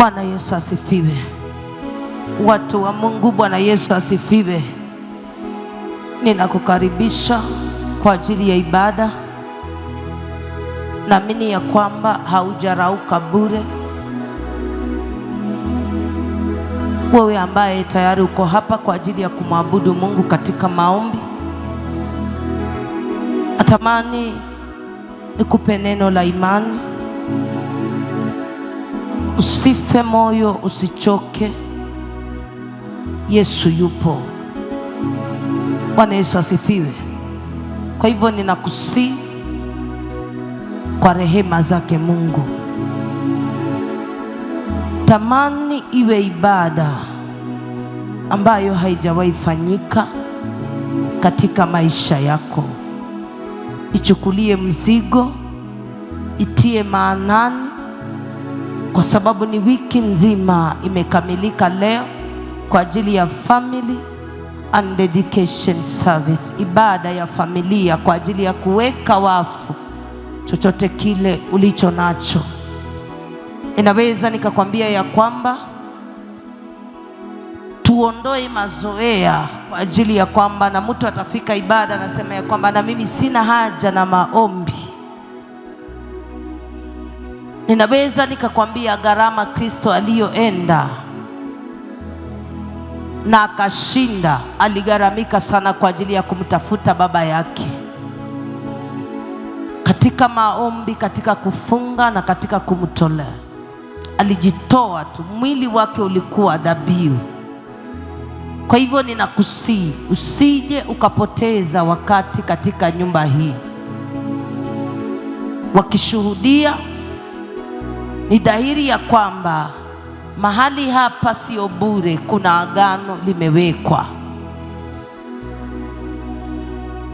Bwana Yesu asifiwe. Watu wa Mungu, Bwana Yesu asifiwe. Ninakukaribisha kwa ajili ya ibada. Naamini ya kwamba haujarauka bure. Wewe ambaye tayari uko hapa kwa ajili ya kumwabudu Mungu katika maombi, natamani nikupe neno la imani. Usife moyo, usichoke. Yesu yupo. Bwana Yesu asifiwe. Kwa hivyo ninakusihi kwa rehema zake Mungu, tamani iwe ibada ambayo haijawahi fanyika katika maisha yako. Ichukulie mzigo, itie maanani, kwa sababu ni wiki nzima imekamilika leo kwa ajili ya family and dedication service, ibada ya familia kwa ajili ya kuweka wafu chochote kile ulicho nacho. Inaweza nikakwambia ya kwamba tuondoe mazoea kwa ajili ya kwamba na mtu atafika ibada anasema ya kwamba na mimi sina haja na maombi. Ninaweza nikakwambia gharama Kristo aliyoenda na akashinda, aligharamika sana kwa ajili ya kumtafuta baba yake. Katika maombi, katika kufunga na katika kumtolea, alijitoa tu, mwili wake ulikuwa dhabihu. Kwa hivyo ninakusihi usije ukapoteza wakati katika nyumba hii. Wakishuhudia, ni dhahiri ya kwamba mahali hapa sio bure, kuna agano limewekwa.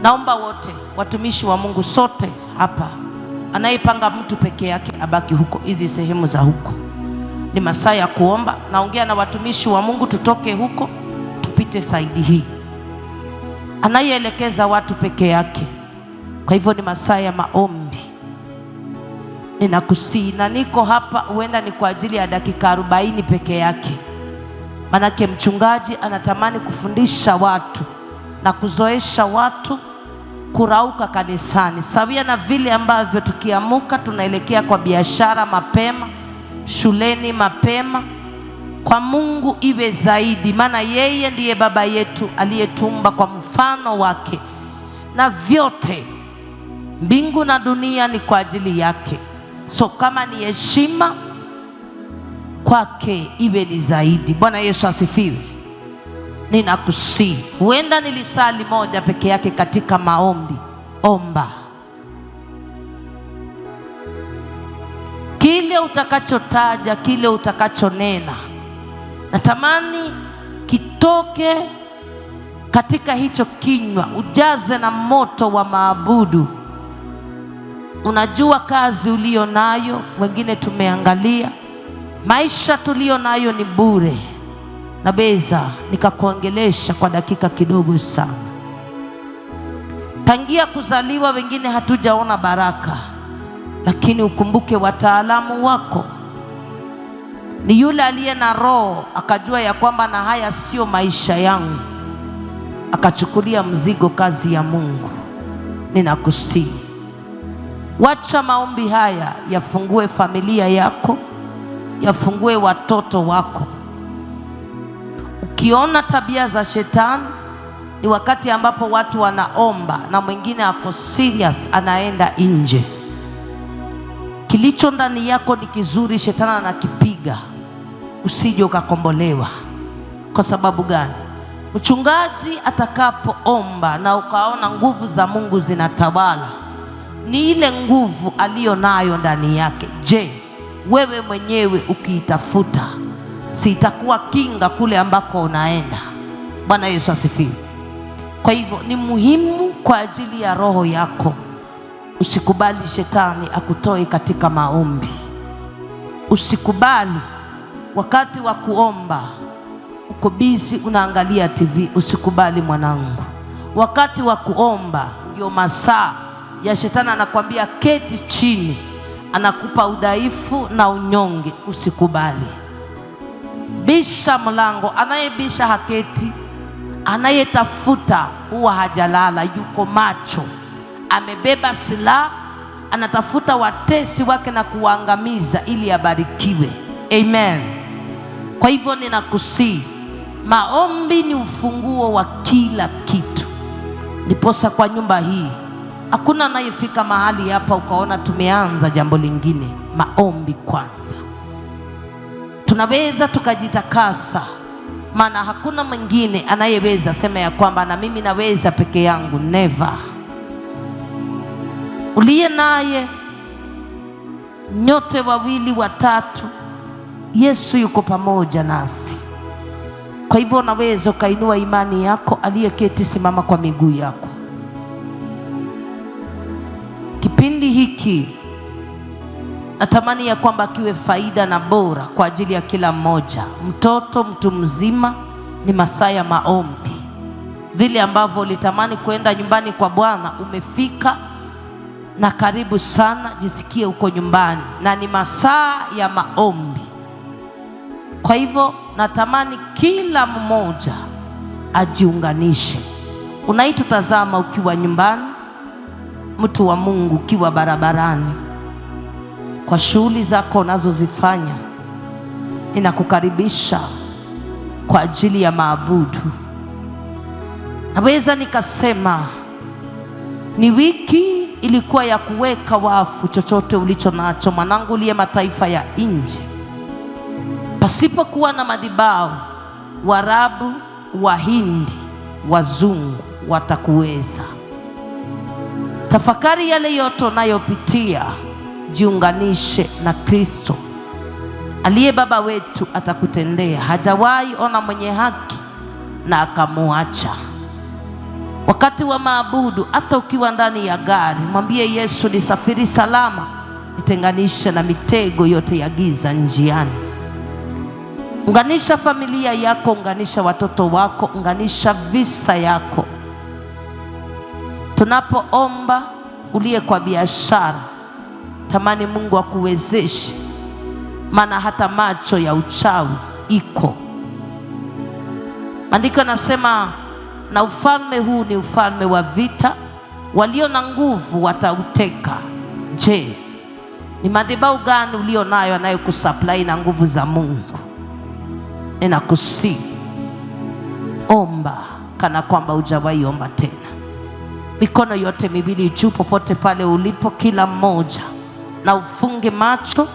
Naomba wote watumishi wa Mungu sote hapa, anayepanga mtu peke yake abaki huko, hizi sehemu za huko. Ni masaa ya kuomba. Naongea na watumishi wa Mungu, tutoke huko tupite saidi hii. Anayeelekeza watu peke yake. Kwa hivyo ni masaa ya maombi. Ninakusihi, na niko hapa huenda ni kwa ajili ya dakika 40 peke yake. Manake mchungaji anatamani kufundisha watu na kuzoesha watu kurauka kanisani, sawia na vile ambavyo tukiamuka tunaelekea kwa biashara mapema, shuleni mapema. Kwa Mungu iwe zaidi, maana yeye ndiye baba yetu aliyetumba kwa mfano wake, na vyote mbingu na dunia ni kwa ajili yake. So kama ni heshima kwake, iwe ni zaidi. Bwana Yesu asifiwe. Ninakusihi, huenda nilisali moja peke yake katika maombi. Omba kile utakachotaja, kile utakachonena, natamani kitoke katika hicho kinywa, ujaze na moto wa maabudu. Unajua kazi ulio nayo, wengine tumeangalia maisha tulio nayo ni bure. Naweza nikakuongelesha kwa dakika kidogo sana. Tangia kuzaliwa wengine hatujaona baraka, lakini ukumbuke wataalamu wako ni yule aliye na roho akajua ya kwamba na haya sio maisha yangu, akachukulia mzigo kazi ya Mungu. Ninakusihi, wacha maombi haya yafungue familia yako, yafungue watoto wako. Ukiona tabia za shetani, ni wakati ambapo watu wanaomba na mwingine ako serious, anaenda nje. Kilicho ndani yako ni kizuri, shetani anakipiga, usije ukakombolewa. Kwa sababu gani? Mchungaji atakapoomba na ukaona nguvu za Mungu zinatawala, ni ile nguvu aliyo nayo ndani yake. Je, wewe mwenyewe ukiitafuta, si itakuwa kinga kule ambako unaenda? Bwana Yesu asifiwe. Kwa hivyo ni muhimu kwa ajili ya roho yako, usikubali shetani akutoe katika maombi. Usikubali wakati wa kuomba uko busy unaangalia TV. Usikubali mwanangu. Wakati wa kuomba ndio masaa ya shetani anakuambia keti chini, anakupa udhaifu na unyonge. Usikubali. Bisha mlango. Anayebisha haketi, anayetafuta huwa hajalala, yuko macho, amebeba silaha, anatafuta watesi wake na kuangamiza ili abarikiwe. Amen. Kwa hivyo ninakusii, maombi ni ufunguo wa kila kitu. Ndiposa kwa nyumba hii hakuna anayefika mahali hapa ukaona tumeanza jambo lingine. Maombi kwanza. Tunaweza tukajitakasa, maana hakuna mwingine anayeweza sema ya kwamba na mimi naweza peke yangu. Never. Uliye naye nyote wawili watatu, Yesu yuko pamoja nasi. Kwa hivyo unaweza ukainua imani yako. Aliyeketi, simama kwa miguu yako. Kipindi hiki natamani ya kwamba kiwe faida na bora kwa ajili ya kila mmoja, mtoto, mtu mzima. Ni masaa ya maombi. Vile ambavyo ulitamani kwenda nyumbani kwa Bwana, umefika na karibu sana, jisikie uko nyumbani, na ni masaa ya maombi. Kwa hivyo natamani kila mmoja ajiunganishe. Unaitutazama ukiwa nyumbani, mtu wa Mungu, ukiwa barabarani, kwa shughuli zako unazozifanya, ninakukaribisha kwa ajili ya maabudu. Naweza nikasema ni wiki ilikuwa ya kuweka wafu chochote ulicho nacho, mwanangu, uliye mataifa ya nje. Pasipokuwa na madhabahu, Waarabu, Wahindi, Wazungu watakuweza. Tafakari yale yote unayopitia, jiunganishe na Kristo aliye baba wetu, atakutendea. Hajawahi ona mwenye haki na akamuacha. Wakati wa maabudu, hata ukiwa ndani ya gari, mwambie Yesu, nisafiri salama, nitenganishe na mitego yote ya giza njiani. Unganisha familia yako, unganisha watoto wako, unganisha visa yako. Tunapoomba, uliye kwa biashara, tamani Mungu akuwezeshe, maana hata macho ya uchawi iko. Maandiko nasema, na ufalme huu ni ufalme wa vita, walio na nguvu watauteka. Je, ni madhabahu gani ulio nayo anayokusupply na nguvu za Mungu? Ninakusihi, omba kana kwamba hujawahi omba tena. Mikono yote miwili juu, popote pale ulipo, kila mmoja, na ufunge macho,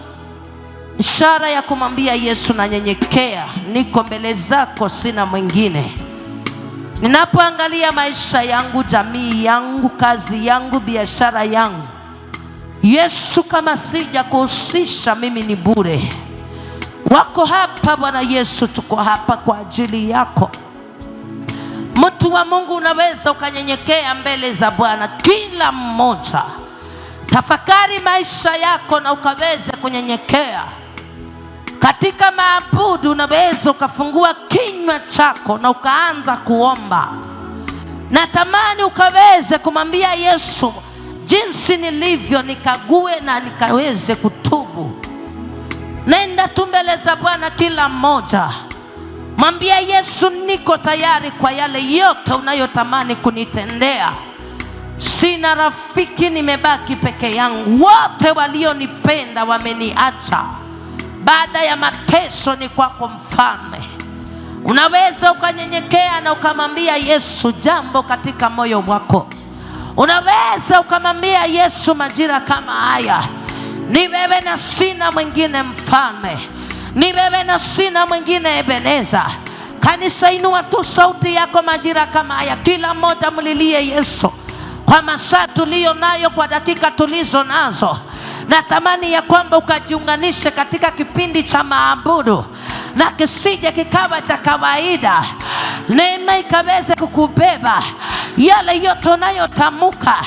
ishara ya kumwambia Yesu, nanyenyekea, niko mbele zako, sina mwingine. Ninapoangalia maisha yangu, jamii yangu, kazi yangu, biashara yangu, Yesu, kama sija kuhusisha, mimi ni bure. Wako hapa Bwana Yesu, tuko hapa kwa ajili yako. Mtu wa Mungu, unaweza ukanyenyekea mbele za Bwana. Kila mmoja tafakari maisha yako na ukaweze kunyenyekea katika maabudu. Unaweza ukafungua kinywa chako na ukaanza kuomba. Natamani ukaweze kumwambia Yesu, jinsi nilivyo nikague na nikaweze kutubu. Nenda tu mbele za Bwana, kila mmoja mwambia Yesu, niko tayari kwa yale yote unayotamani kunitendea. Sina rafiki, nimebaki peke yangu. Wote walionipenda wameniacha. Baada ya mateso ni kwako Mfalme. Unaweza ukanyenyekea na ukamwambia Yesu jambo katika moyo wako. Unaweza ukamwambia Yesu, majira kama haya ni wewe na sina mwingine Mfalme, ni wewe na sina mwingine Ebeneza. Kanisa, inua tu sauti yako majira kama haya. Kila mmoja mlilie Yesu kwa masaa tulio nayo, kwa dakika tulizo nazo. Natamani ya kwamba ukajiunganishe katika kipindi cha maabudu, na kisije kikawa cha kawaida. Neema ikaweze kukubeba yale yote unayotamuka.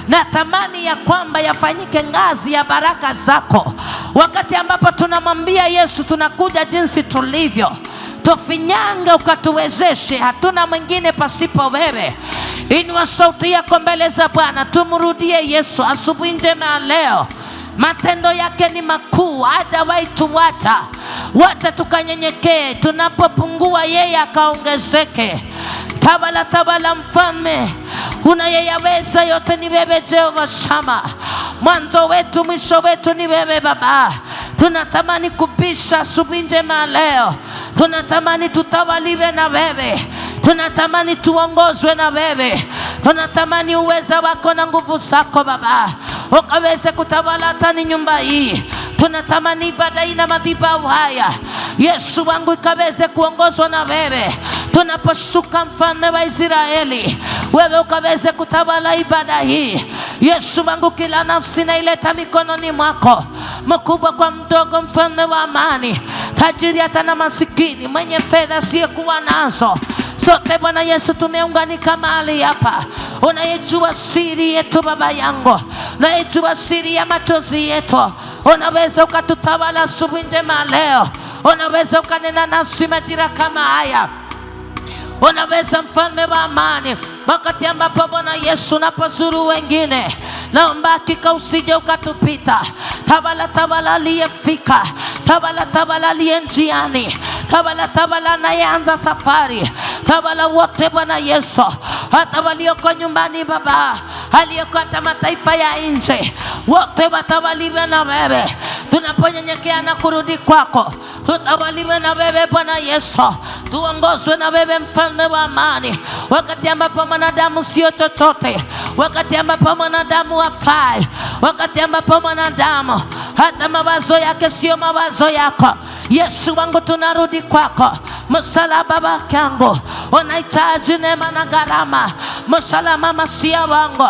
Natamani ya kwamba yafanyike ngazi ya baraka zako, wakati ambapo tunamwambia Yesu, tunakuja jinsi tulivyo, tufinyange ukatuwezeshe, hatuna mwingine pasipo wewe. Inua sauti yako mbele za Bwana, tumrudie Yesu asubuhi njema leo. matendo yake ni makuu, hajawahi tuacha. Wacha tukanyenyekee, tunapopungua yeye akaongezeke. Tawala, tawala mfalme, unayeyaweza yote ni wewe Jehova Shama. Mwanzo wetu mwisho wetu ni wewe Baba. Tunatamani kubisha asubuhi njema leo, tunatamani tutawaliwe na wewe, tunatamani tuongozwe na wewe, tunatamani uweza wako na nguvu zako Baba ukaweze kutawala hata ni nyumba hii. Tunatamani ibada hii na madhabahu haya Yesu wangu ikaweze kuongozwa na wewe. Tunaposhuka mfalme wa Israeli, wewe ukaweze kutawala ibada hii Yesu wangu. Kila nafsi na ileta mikononi mwako, mkubwa kwa mdogo, mfalme wa amani, tajiri hata na masikini, mwenye fedha asiyekuwa nazo, sote Bwana Yesu tumeunganika mahali hapa. Unayejua siri yetu Baba yangu, unayejua siri ya machozi yetu, unaweza ukatutawala asubuhi njema leo. Unaweza ukanena nasi majira kama haya. Unaweza mfalme wa amani, wakati ambapo Bwana Yesu unapozuru wengine, naomba hakika usije ukatupita. Tawala, tawala aliyefika, tawala, tawala aliye njiani, tawala, tawala anayeanza safari, tawala wote Bwana Yesu, hata walioko nyumbani Baba, aliyoko hata mataifa ya nje, wote watawaliwe na wewe. Tunaponyenyekea na kurudi kwako, tutawaliwe na wewe Bwana Yesu, tuongozwe na wewe mfalme wa amani. Wakati ambapo mwanadamu sio chochote, wakati ambapo mwanadamu hafai, wakati ambapo mwanadamu hata mawazo yake sio mawazo yako, Yesu wangu tunarudi kwako. Msalaba wangu unahitaji neema na gharama. Msalaba masia wangu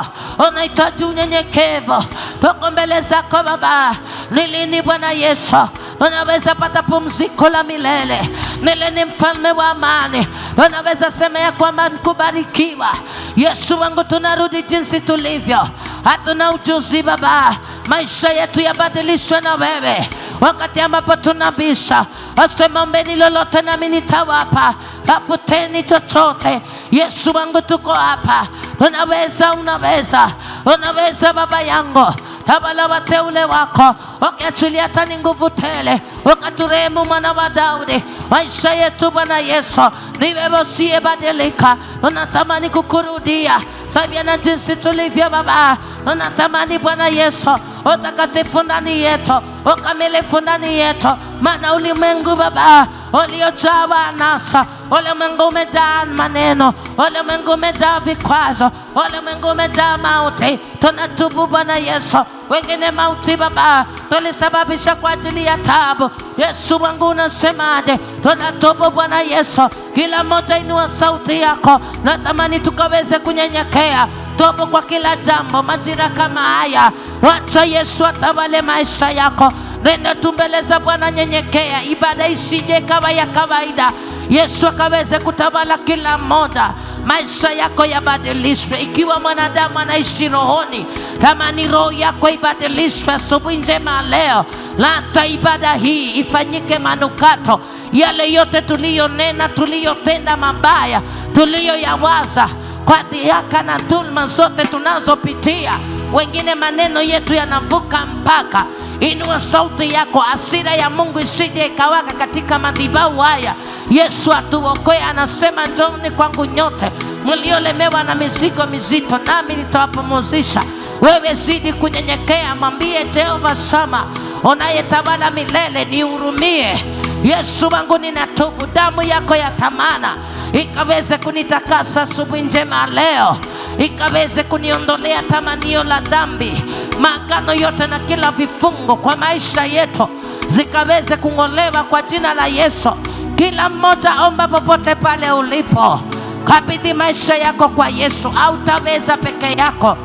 unahitaji unyenyekevu. Tuko mbele zako Baba. Ni lini Bwana Yesu unaweza pata pumziko la milele? Ni lini mfalme wa amani unaweza sema ya kwamba nikubarikiwa? Yesu wangu tunarudi jinsi tulivyo, hatuna ujuzi Baba. Maisha yetu yabadilishwe na wewe. Wakati ambapo tunabisha, asema ombeni lolote nami nitawapa, tafuteni chochote. Yesu wangu tuko hapa. Unaweza, unaweza, unaweza Baba yangu. Tawala wateule wako, ukiachilia hata ni nguvu tele, ukaturehemu mwana wa Daudi. Maisha yetu Bwana Yesu ni wewe usiyebadilika. Tunatamani kukurudia sabia na jinsi tulivyo Baba. Tunatamani Bwana Yesu utakatifu ndani yetu, ukamilifu ndani yetu. Maana ulimwengu Baba uliojawa anasa, ulimwengu umejaa maneno, ulimwengu umejaa vikwazo, ulimwengu umejaa mauti. Tunatubu Bwana Yesu, wengine mauti Baba tulisababisha kwa ajili ya taabu. Yesu wangu unasemaje? Tunatubu Bwana Yesu. Kila mmoja inua sauti yako, natamani tukaweze kunyenyekea. Tubu kwa kila jambo majira kama haya. Wacha Yesu atawale maisha yako. Nenda tumbeleza Bwana, nyenyekea. Ibada isije kawa ya kawaida. Yesu akaweze kutawala kila mmoja. Maisha yako yabadilishwe. Ikiwa mwanadamu anaishi rohoni, kama ni roho yako ibadilishwe asubuhi njema leo. Lata ibada hii ifanyike manukato. Yale yote tuliyonena, tuliyotenda mabaya, tuliyoyawaza kwa dhihaka na dhulma zote tunazopitia, wengine maneno yetu yanavuka mpaka. Inua sauti yako, hasira ya Mungu isije ikawaka katika madhabahu haya. Yesu atuokoe, anasema njooni kwangu nyote mliolemewa na mizigo mizito, nami nitawapumzisha. Wewe zidi kunyenyekea, mwambie Jehova Shama unayetawala milele, nihurumie. Yesu wangu ninatubu, damu yako ya thamani ikaweze kunitakasa asubuhi njema leo, ikaweze kuniondolea tamanio la dhambi, maagano yote na kila vifungo kwa maisha yetu zikaweze kung'olewa kwa jina la Yesu. Kila mmoja omba popote pale ulipo, kabidhi maisha yako kwa Yesu. Hautaweza peke yako,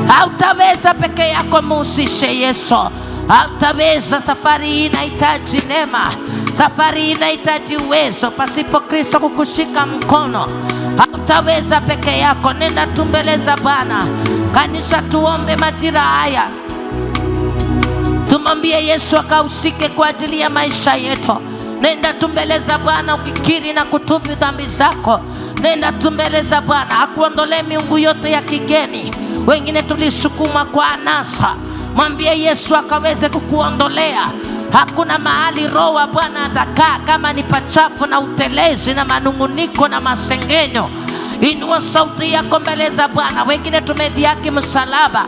hautaweza peke yako, muhusishe Yesu. Hautaweza. Safari hii inahitaji neema, safari hii inahitaji uwezo. Pasipo Kristo kukushika mkono, hautaweza peke yako. Nenda tumbeleza Bwana. Kanisa, tuombe majira haya, tumwambie Yesu akahusike kwa ajili ya maisha yetu. Nenda tumbeleza Bwana ukikiri na kutubu dhambi zako. nenda tu mbele za Bwana akuondolee miungu yote ya kigeni. Wengine tulisukuma kwa anasa, mwambie Yesu akaweze kukuondolea. Hakuna mahali Roho wa Bwana atakaa kama ni pachafu na utelezi na manunguniko na masengenyo. Inua sauti yako mbele za Bwana. Wengine tumedhiaki msalaba,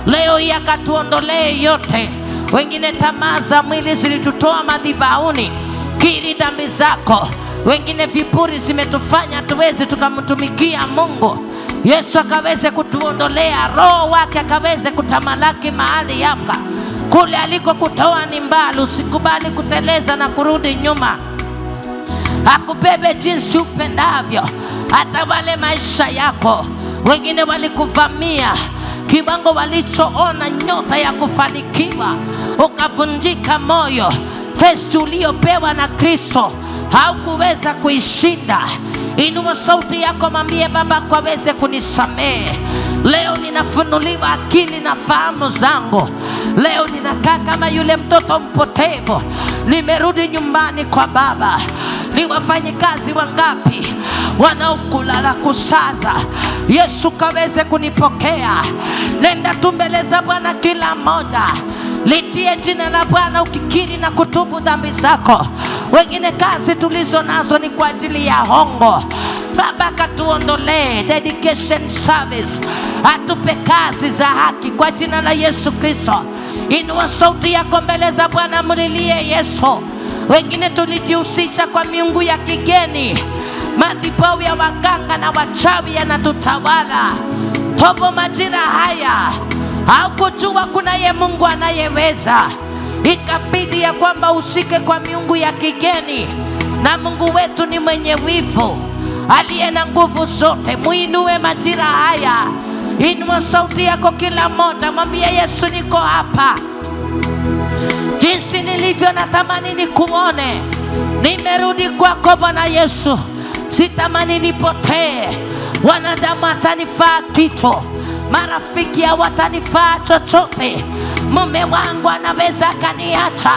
leo hii akatuondolee yote. Wengine tamaa za mwili zilitutoa madhabahuni, kiri dhambi zako. Wengine viburi zimetufanya tuweze tukamtumikia Mungu. Yesu akaweze kutuondolea, Roho wake akaweze kutamalaki mahali hapa. Kule aliko kutoa ni mbali, usikubali kuteleza na kurudi nyuma. Akubebe jinsi upendavyo, hata wale maisha yako. Wengine walikuvamia kiwango walichoona nyota ya kufanikiwa, ukavunjika moyo. Testi uliopewa na Kristo haukuweza kuishinda. Inua sauti yako, mwambie Baba kwaweze kunisamehe. Leo ninafunuliwa akili na fahamu zangu. Leo ninakaa kama yule mtoto mpotevu, nimerudi nyumbani kwa Baba. Ni wafanyikazi wangapi wanaokula na kusaza? Yesu kaweze kunipokea. Nenda tu mbele za Bwana kila mmoja, litie jina la Bwana ukikiri na kutubu dhambi zako. Wengine kazi tulizo nazo ni kwa ajili ya hongo. Baba katuondolee dedication service, atupe kazi za haki kwa jina la Yesu Kristo. Inua sauti yako mbele za Bwana, mlilie Yesu. Wengine tulijihusisha kwa miungu ya kigeni, madhabahu ya waganga na wachawi yanatutawala. Tobo majira haya haukujua kuna ye Mungu anayeweza, ikabidi ya kwamba usike kwa miungu ya kigeni. Na Mungu wetu ni mwenye wivu, aliye na nguvu zote. Muinue majira haya. Inua sauti yako kila mmoja, mwambie Yesu, niko hapa. Jinsi nilivyo natamani nikuone. Nimerudi kwako Bwana Yesu, sitamani nipotee. Wanadamu hatanifaa kitu, marafiki hawatanifaa chochote. Mume wangu anaweza kaniacha.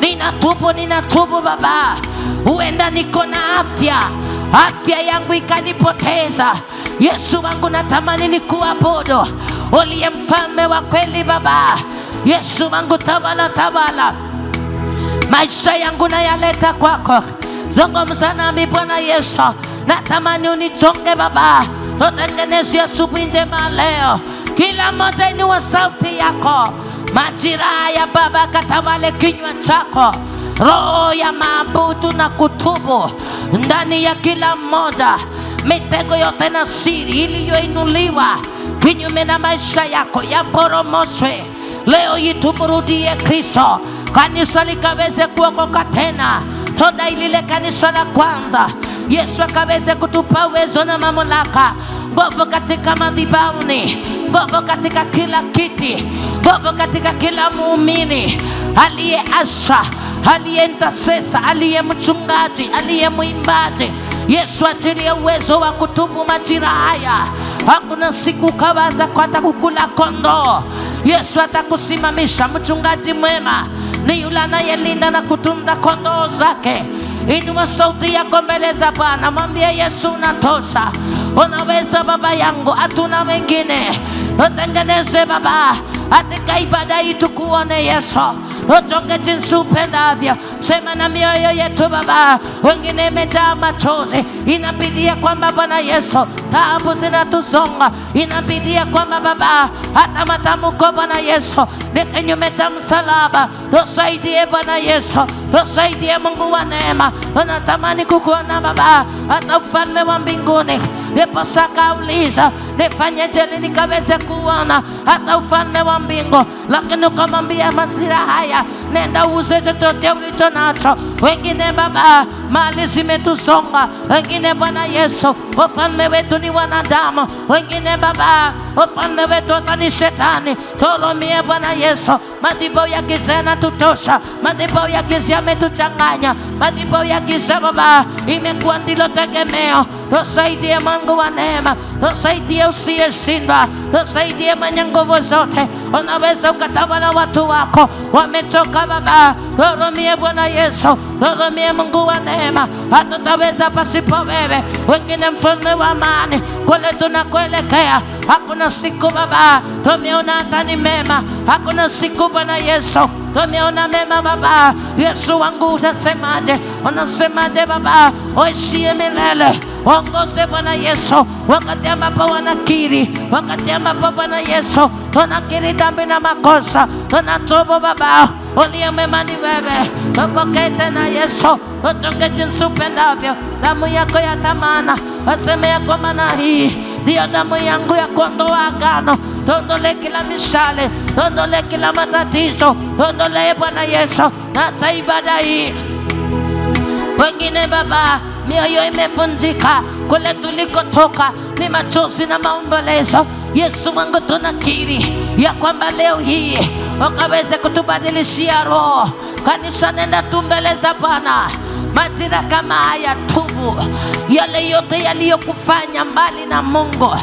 Ninatubu Baba. Huenda niko na afya yangu ikanipoteza. Yesu wangu, natamani nikuabudu, uliye mfalme wa kweli Baba. Yesu wangu, tawala maisha yangu na yaleta kwako. Zungumza nami Bwana Yesu, natamani unichonge Baba. Tutengeneze asubuhi njema leo. Kila mmoja inua sauti yako. Majira ya Baba katawale kinywa chako. Roho ya maabudu na kutubu ndani ya kila mmoja. Mitego yote na siri iliyoinuliwa kinyume na maisha yako yaporomoshwe leo. Itumrudie Kristo, kanisa likaweze kuokoka tena. Toda ilile kanisa la kwanza, Yesu akaweze kutupa uwezo na mamlaka, nguvu katika madhabahuni, nguvu katika kila kiti, nguvu katika kila muumini, aliye asha, aliye intercessor, aliye mchungaji, aliye mwimbaji. Yesu achilie uwezo wa kutubu majira haya. Hakuna siku kawaza kwa atakukula kondoo. Yesu atakusimamisha. Mchungaji mwema ni yule anayelinda na kutunza kondoo zake. Inua sauti yako mbele za Bwana, mwambie Yesu, unatosha, unaweza Baba yangu, hatuna wengine. Tutengeneze Baba, katika ibada hii tukuone Yesu, utonge jinsi upendavyo. Sema na mioyo yetu Baba. Wengine imejaa machozi, inabidia kwamba Bwana Yesu taabu zinatusonga, inabidia kwamba Baba hata matamko Bwana Yesu ni kinyume cha msalaba. Tusaidie Bwana Yesu, tusaidie Mungu wa neema. Tunatamani kukuona Baba, hata ufalme wa mbinguni. Ndipo sakauliza, nifanyeje ili nikaweze kuona hata ufalme wa mbingu? Lakini ukamwambia masira haya, nenda uuze chochote ulicho nacho. Wengine Baba mali zimetusonga, wengine Bwana Yesu ufalme wetu ni wanadamu, wengine Baba ufalme wetu ni shetani. Turumie Bwana Yesu. Madhabahu ya giza yanatutosha, madhabahu ya giza yametuchanganya, madhabahu ya giza Baba imekuwa ndilo tegemeo. Tusaidie Mungu wa neema, tusaidie usiyeshindwa, tusaidie mwenye nguvu zote. Unaweza ukatawala watu wako, wamechoka Baba, Baba, hurumia Bwana Yesu, hurumia Mungu wa neema. Hatutaweza pasipo wewe. Wengine mfalme wa amani, kule tunakoelekea hakuna siku Baba tumeona hata ni mema. Hakuna siku Bwana Yesu tumeona mema Baba. Yesu wangu unasemaje? Unasemaje Baba? Uishie milele. Ongoze Bwana Yesu wakati ambapo wanakiri, wakati ambapo Bwana Yesu tunakiri dhambi na makosa, tunatubu Baba. Uliye mwema ni wewe. Tupokee tena Yesu, utunge jinsi upendavyo. Damu yako ya thamani, aseme ya kwa maana hii ndiyo damu yangu ya kuondoa agano. Tuondolee kila mishale, tuondolee kila matatizo, tuondolee Bwana Yesu na hata ibada hii. Wengine Baba mioyo imevunjika, kule tulikotoka ni machozi na maombolezo. Yesu wangu tunakiri ya kwamba leo hii ukaweze kutubadilishia roho. Kanisa, nenda tu mbele za Bwana. Majira kama haya, tubu yale yote yaliyokufanya mbali na Mungu.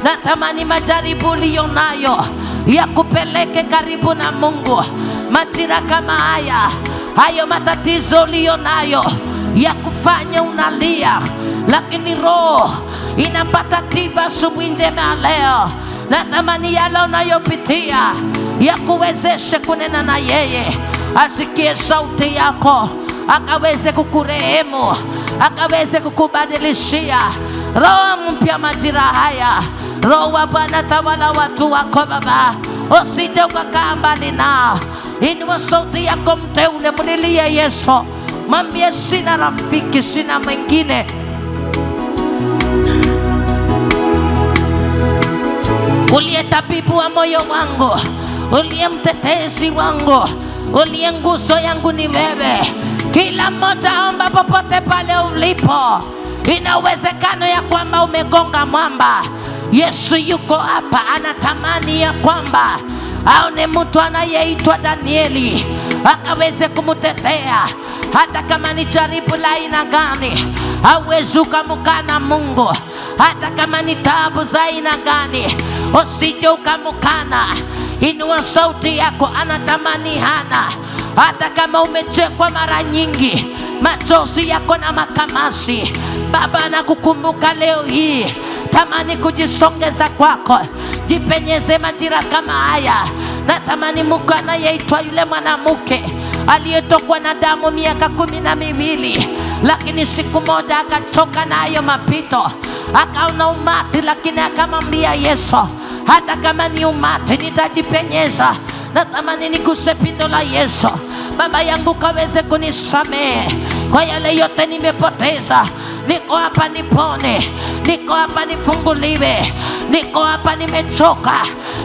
Natamani majaribu uliyo nayo ya kupeleke karibu na Mungu. Majira kama haya, hayo matatizo uliyo nayo ya kufanya unalia, lakini roho inapata tiba asubuhi njema leo. Natamani yale unayopitia ya kuwezeshe kunena na yeye, asikie sauti yako, akaweze kukurehemu, akaweze kukubadilishia roho mpya majira haya. Roho wa Bwana tawala watu wako Baba, usije ukakaa mbali nao. Inua sauti yako mteule, mlilie Yesu, mwambie sina rafiki, sina mwingine. Uliye tabibu wa moyo wangu, uliye mtetezi wangu, uliye nguzo yangu ni wewe. Kila mmoja omba popote pale ulipo. Ina uwezekano ya kwamba umegonga mwamba. Yesu yuko hapa, anatamani ya kwamba aone mtu anayeitwa Danieli akaweze kumtetea. Hata kama ni jaribu la aina gani, hauwezi ukamkana Mungu. Hata kama ni taabu za aina gani, usije ukamkana. Inua sauti yako, anatamani Hana. Hata kama umechekwa mara nyingi, machozi yako na makamasi, Baba anakukumbuka leo hii. Tamani kujisongeza kwako, jipenyeze majira kama haya. Natamani Mungu anayeitwa yule mwanamke aliyetokwa na damu miaka 12, lakini siku moja akachoka na hayo mapito, akaona umati, lakini akamwambia Yesu, hata kama ni umati nitajipenyeza. Natamani niguse pindo la Yesu. Baba yangu, kaweze kunisamehe kwa yale yote nimepoteza. Niko hapa nipone, niko hapa nifunguliwe, niko hapa nimechoka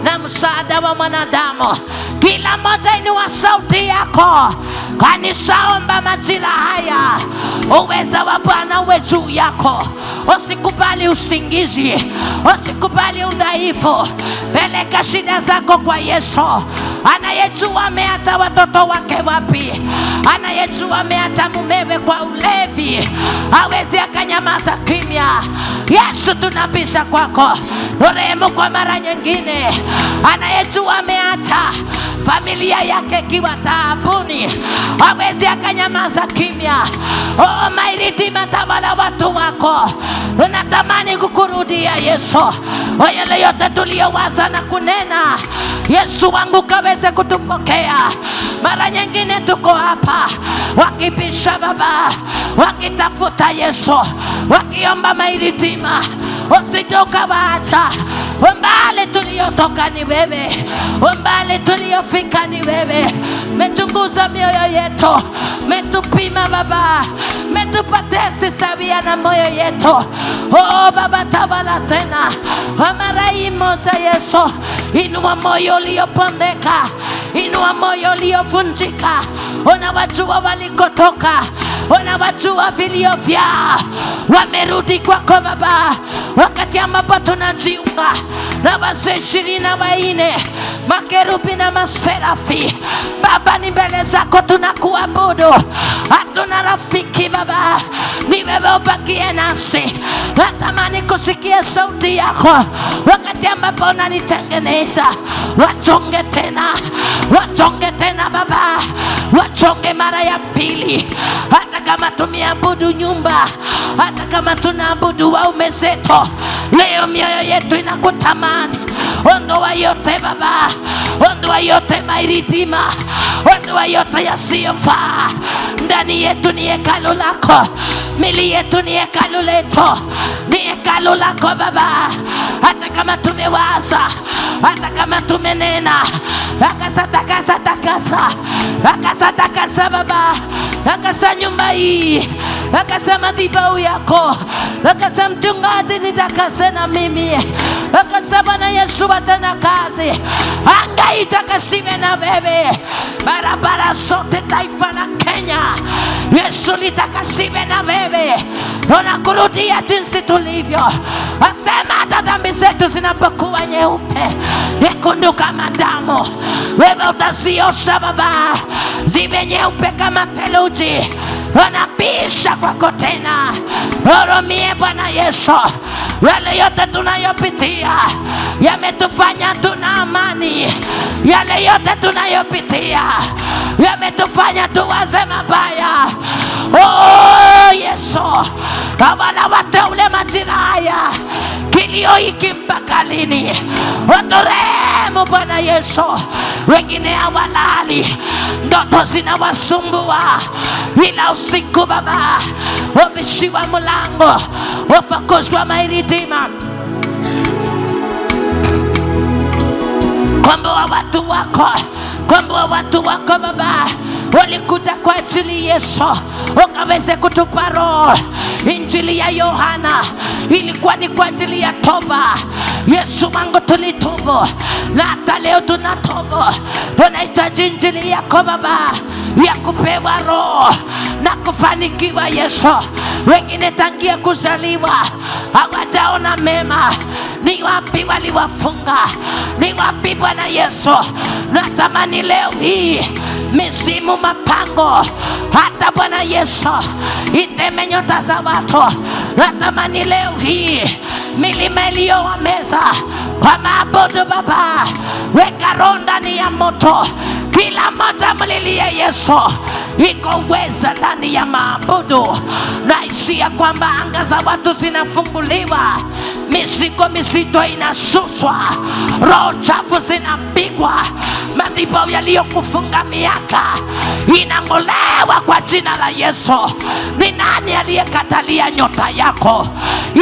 na msaada wa mwanadamu. Kila mmoja inua sauti yako. Kanisa, omba majira haya, uweza wa Bwana uwe juu yako. Usikubali usingizi, usikubali udhaifu. Peleka shida zako kwa Yesu. Anayejua ameacha watoto wake wapi, anayejua ameacha mumewe kwa ulevi, hawezi akanyamaza kimya. Yesu, tunabisha kwako, urehemu kwa mara nyingine. Anayejua ameacha familia yake kiwa taabuni, hawezi akanyamaza kimya. Oh, Mairitima, tawala watu wako. Unatamani kukurudia Yesu. Yale yote tuliyowaza na kunena, Yesu wangu, kaweze kutupokea. Mara nyingine tuko hapa wakibisha Baba, wakitafuta Yesu, wakiomba Mairitima. Usije ukawaacha. Umbali tuliotoka ni wewe, umbali tuliofika ni wewe. Mechunguza mioyo yetu, metupima Baba, metupatia sawia na moyo yetu. Oh Baba, tawala tena mara hii moja Yesu. Inua moyo uliopondeka, inua moyo uliovunjika. Unawajua walikotoka, unawajua vilio vyao. Wamerudi kwako Baba, wakati ambapo tunajiunga na wazee 24, makerubi na maserafi. Baba, ni mbele zako tunakuabudu. Hatuna rafiki Baba, ni wewe leo bakie nasi. Natamani kusikia sauti yako wakati ambapo unanitengeneza. Wachonge tena Baba, wachonge mara ya pili. Hata kama tumeabudu nyumba, hata kama tunaabudu waume zetu, leo mioyo yetu inakutamani. Ondoa yote Baba, ondoa yote mairidhima, ondoa yote yasiyofaa. Ndani yetu ni hekalu lako, mili yetu ni hekalu letu, ni hekalu lako Baba. Hata kama tumewaza, hata kama tumenena, takasa Baba, takasa nyumba hii, takasa madhabahu yako, takasa mchungaji, nitakase na mimi, takasa Bwana Yesu watenda kazi, anga itakasiwe na wewe, barabara zote taifa la Kenya Yesu litakasiwe na wewe. Tunakurudia jinsi tulivyo. Asema hata dhambi zetu zinapokuwa nyeupe nyekundu kama damu, wewe utaziosha Baba ziwe nyeupe kama theluji. Wanabisha kwako tena. Hurumie Bwana Yesu. Yale yote tunayopitia yametufanya tuna amani. Yale yote tunayopitia yametufanya tuwaze mabaya. Oh Yesu, kawala wateule majira haya, kilio hiki mpaka lini? Waturehemu Bwana Yesu. Wengine hawalali, ndoto zinawasumbua ila usiku Baba wameshiwa mlango, wafukuzwa mairidhima. Komboa watu wako, komboa watu wako Baba. Walikuja kwa ajili Yesu ukaweze kutupa roho. Injili ya Yohana ilikuwa ni kwa ajili ya toba. Yesu wangu, tulitubu na hata leo tunatubu. Tunahitaji injili yako Baba ya kupewa roho na kufanikiwa Yesu. Wengine tangia kuzaliwa hawajaona mema. Ni wapi waliwafunga? Ni wapi Bwana Yesu? Natamani leo hii misimu mapango hata Bwana Yesu iteme nyota za watu. Natamani leo hii milima iliyowameza kwa maabudu Baba, weka roho ndani ya moto. Kila mmoja mlilie Yesu. Iko uweza ndani ya maabudu. Naishia kwamba anga za watu zinafunguliwa, mizigo mizito inashushwa, roho chafu zinapigwa, madhabahu yaliyokufunga miaka inang'olewa kwa jina la Yesu. Ni nani aliyekatalia nyota yako?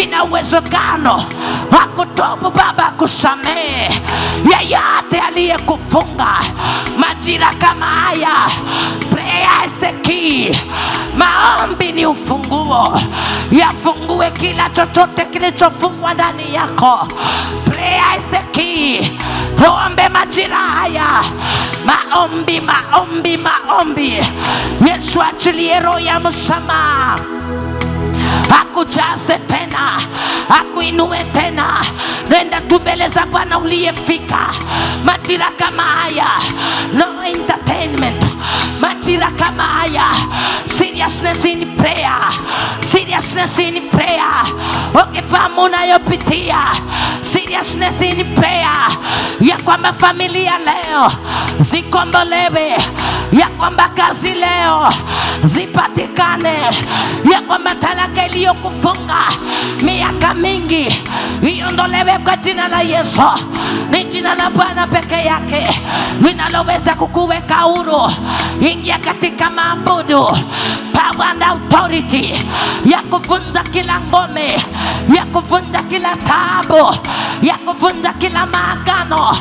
Ina uwezekano wa kutubu Baba, kusamehe yeyote aliyekufunga majira kama haya. Prayer is the key. Maombi ni ufunguo. Yafungue kila chochote kilichofungwa ndani yako. Prayer is the key. Tuombe majira haya. Maombi, maombi, maombi. Yesu achilie roho ya msamaha, akujaze tena, akuinue tena. Nenda tu mbele za Bwana uliyefika. Majira kama haya, no entertainment. Majira kama haya, seriousness in prayer, seriousness in prayer. Ukifahamu unayopitia, seriousness in prayer, ya kwamba familia leo zikombolewe, ya kwamba kazi leo zipatikane, ya kwamba talaka iliyokufunga miaka mingi iondolewe kwa jina la Yesu. Ni jina la Bwana peke yake linaloweza kukuweka huru. Ingia katika maabudu, power and authority ya kuvunja kila ngome, ya kuvunja kila taabu, ya kuvunja kila maagano,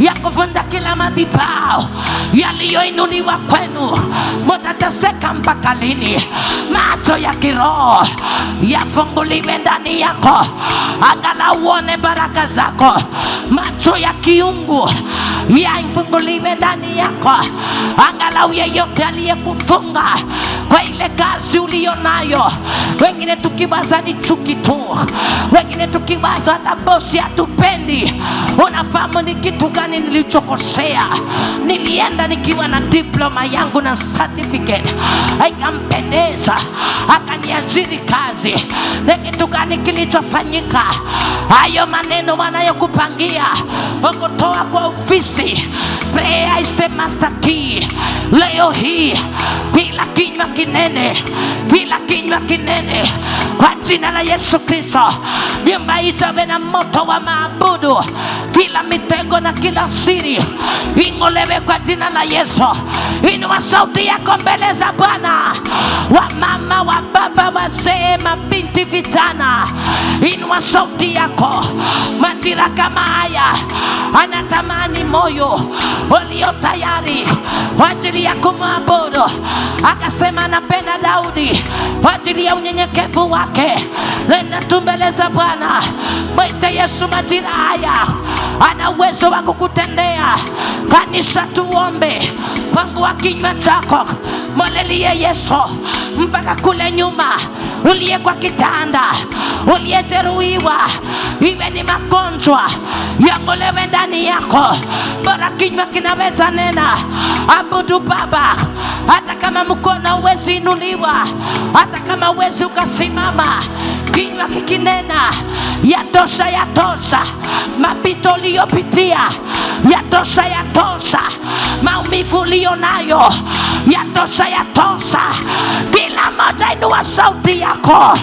ya kuvunja kila madhabahu yaliyoinuliwa kwenu. Mtateseka mpaka lini? Macho ya kiroho yafunguliwe ndani yako, angalau uone baraka zako. Macho ya kiungu yafunguliwe ndani yako, angalau yeyote aliyekufunga kwa ile kazi ulionayo. Wengine wengine tukiwaza ni chuki tu, wengine tukiwaza hata bosi hatupendi. Unafahamu ni kitu gani nilichokosea? Nilienda nikiwa na diploma yangu na certificate, haikampendeza akaniajiri kazi. Ni kitu gani kilichofanyika? Hayo maneno wanayokupangia kutoa kwa ofisi. Prayer is the master key. Leo hii bila kinywa kinene, bila kinywa kinene, kwa jina la Yesu Kristo, nyumba ijawe na moto wa maabudu. Kila mitego na kila siri ing'olewe kwa jina la Yesu. Inua sauti yako mbele za Bwana. Wa mama, wa baba, wazee, mabinti, vijana, inua sauti yako. Majira kama haya anatamani moyo ulio tayari kwa ajili ya kumwabudu. Akasema anapenda Daudi kwa ajili ya unyenyekevu wake. Nenda tu mbele za Bwana, mwite Yesu. Majira haya ana uwezo wa kukutendea. Kanisa, tuombe. Fungua kinywa chako, mwelelie Yesu mpaka kule nyuma. Uliye kwa kitanda, uliyejeruhiwa, iwe ni magonjwa, yang'olewe ndani yako. Bora kinywa kinaweza nena. Abudu Baba, hata kama mkono huwezi inuliwa, hata kama huwezi ukasimama, kinywa kikinena, yatosha, yatosha. Mapito uliyopitia yatosha, yatosha. Maumivu uliyo nayo yatosha, yatosha. Kila moja inua sauti yako,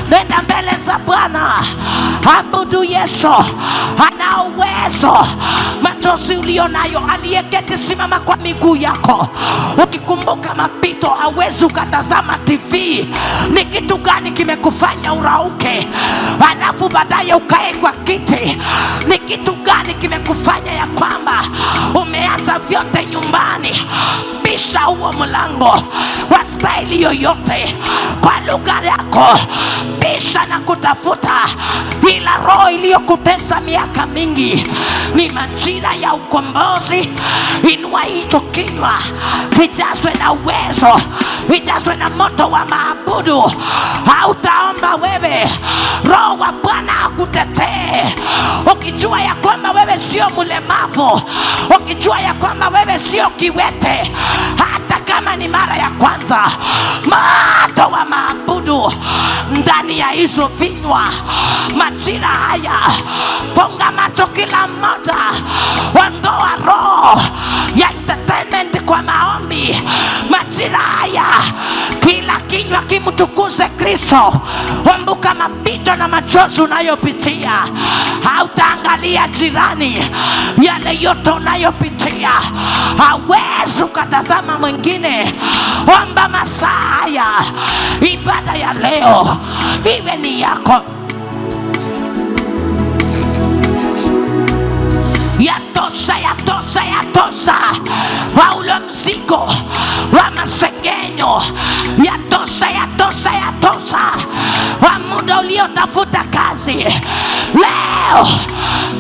nenda mbele za Bwana. Abudu Yesu, ana uwezo. Machozi uliyo nayo, aliyeketi simama kwa miguu yako. Ukikumbuka mapito, hawezi ukatazama TV. Ni kitu gani kimekufanya urauke alafu baadaye ukae kwa kiti? Ni kitu gani kimekufanya ya kwamba umeacha vyote nyumbani? Bisha huo mlango kwa staili yoyote, kwa lugha yako. Bisha na kutafuta ila roho iliyokutesa miaka mingi. Ni majira ya ukombozi. Inua hicho kinywa, vijazwe na uwezo, vijazwe na moto wa maabudu. Hautaomba wewe, Roho wa Bwana akutetee. Ukijua ya kwamba wewe sio mlemavu, ukijua ya kwamba wewe sio kiwete, hata kama ni mara ya kwanza, moto wa maabudu ndani ya hizo vinywa. Majira haya, funga macho kila mmoja, ondoa roho ya entertainment kwa maombi. Majira haya, kila kinywa kimtukuze Kristo. Kumbuka mapito na machozi unayopitia. Hautaangalia jirani, yale yote unayopitia hawezi ukatazama mwingine. Omba masaa haya, ibada ya leo iwe ni yako. Yatosha, yatosha, yatosha wa ule mzigo wa masengenyo. Yatosha, yatosha, yatosha wa muda uliotafuta kazi. Leo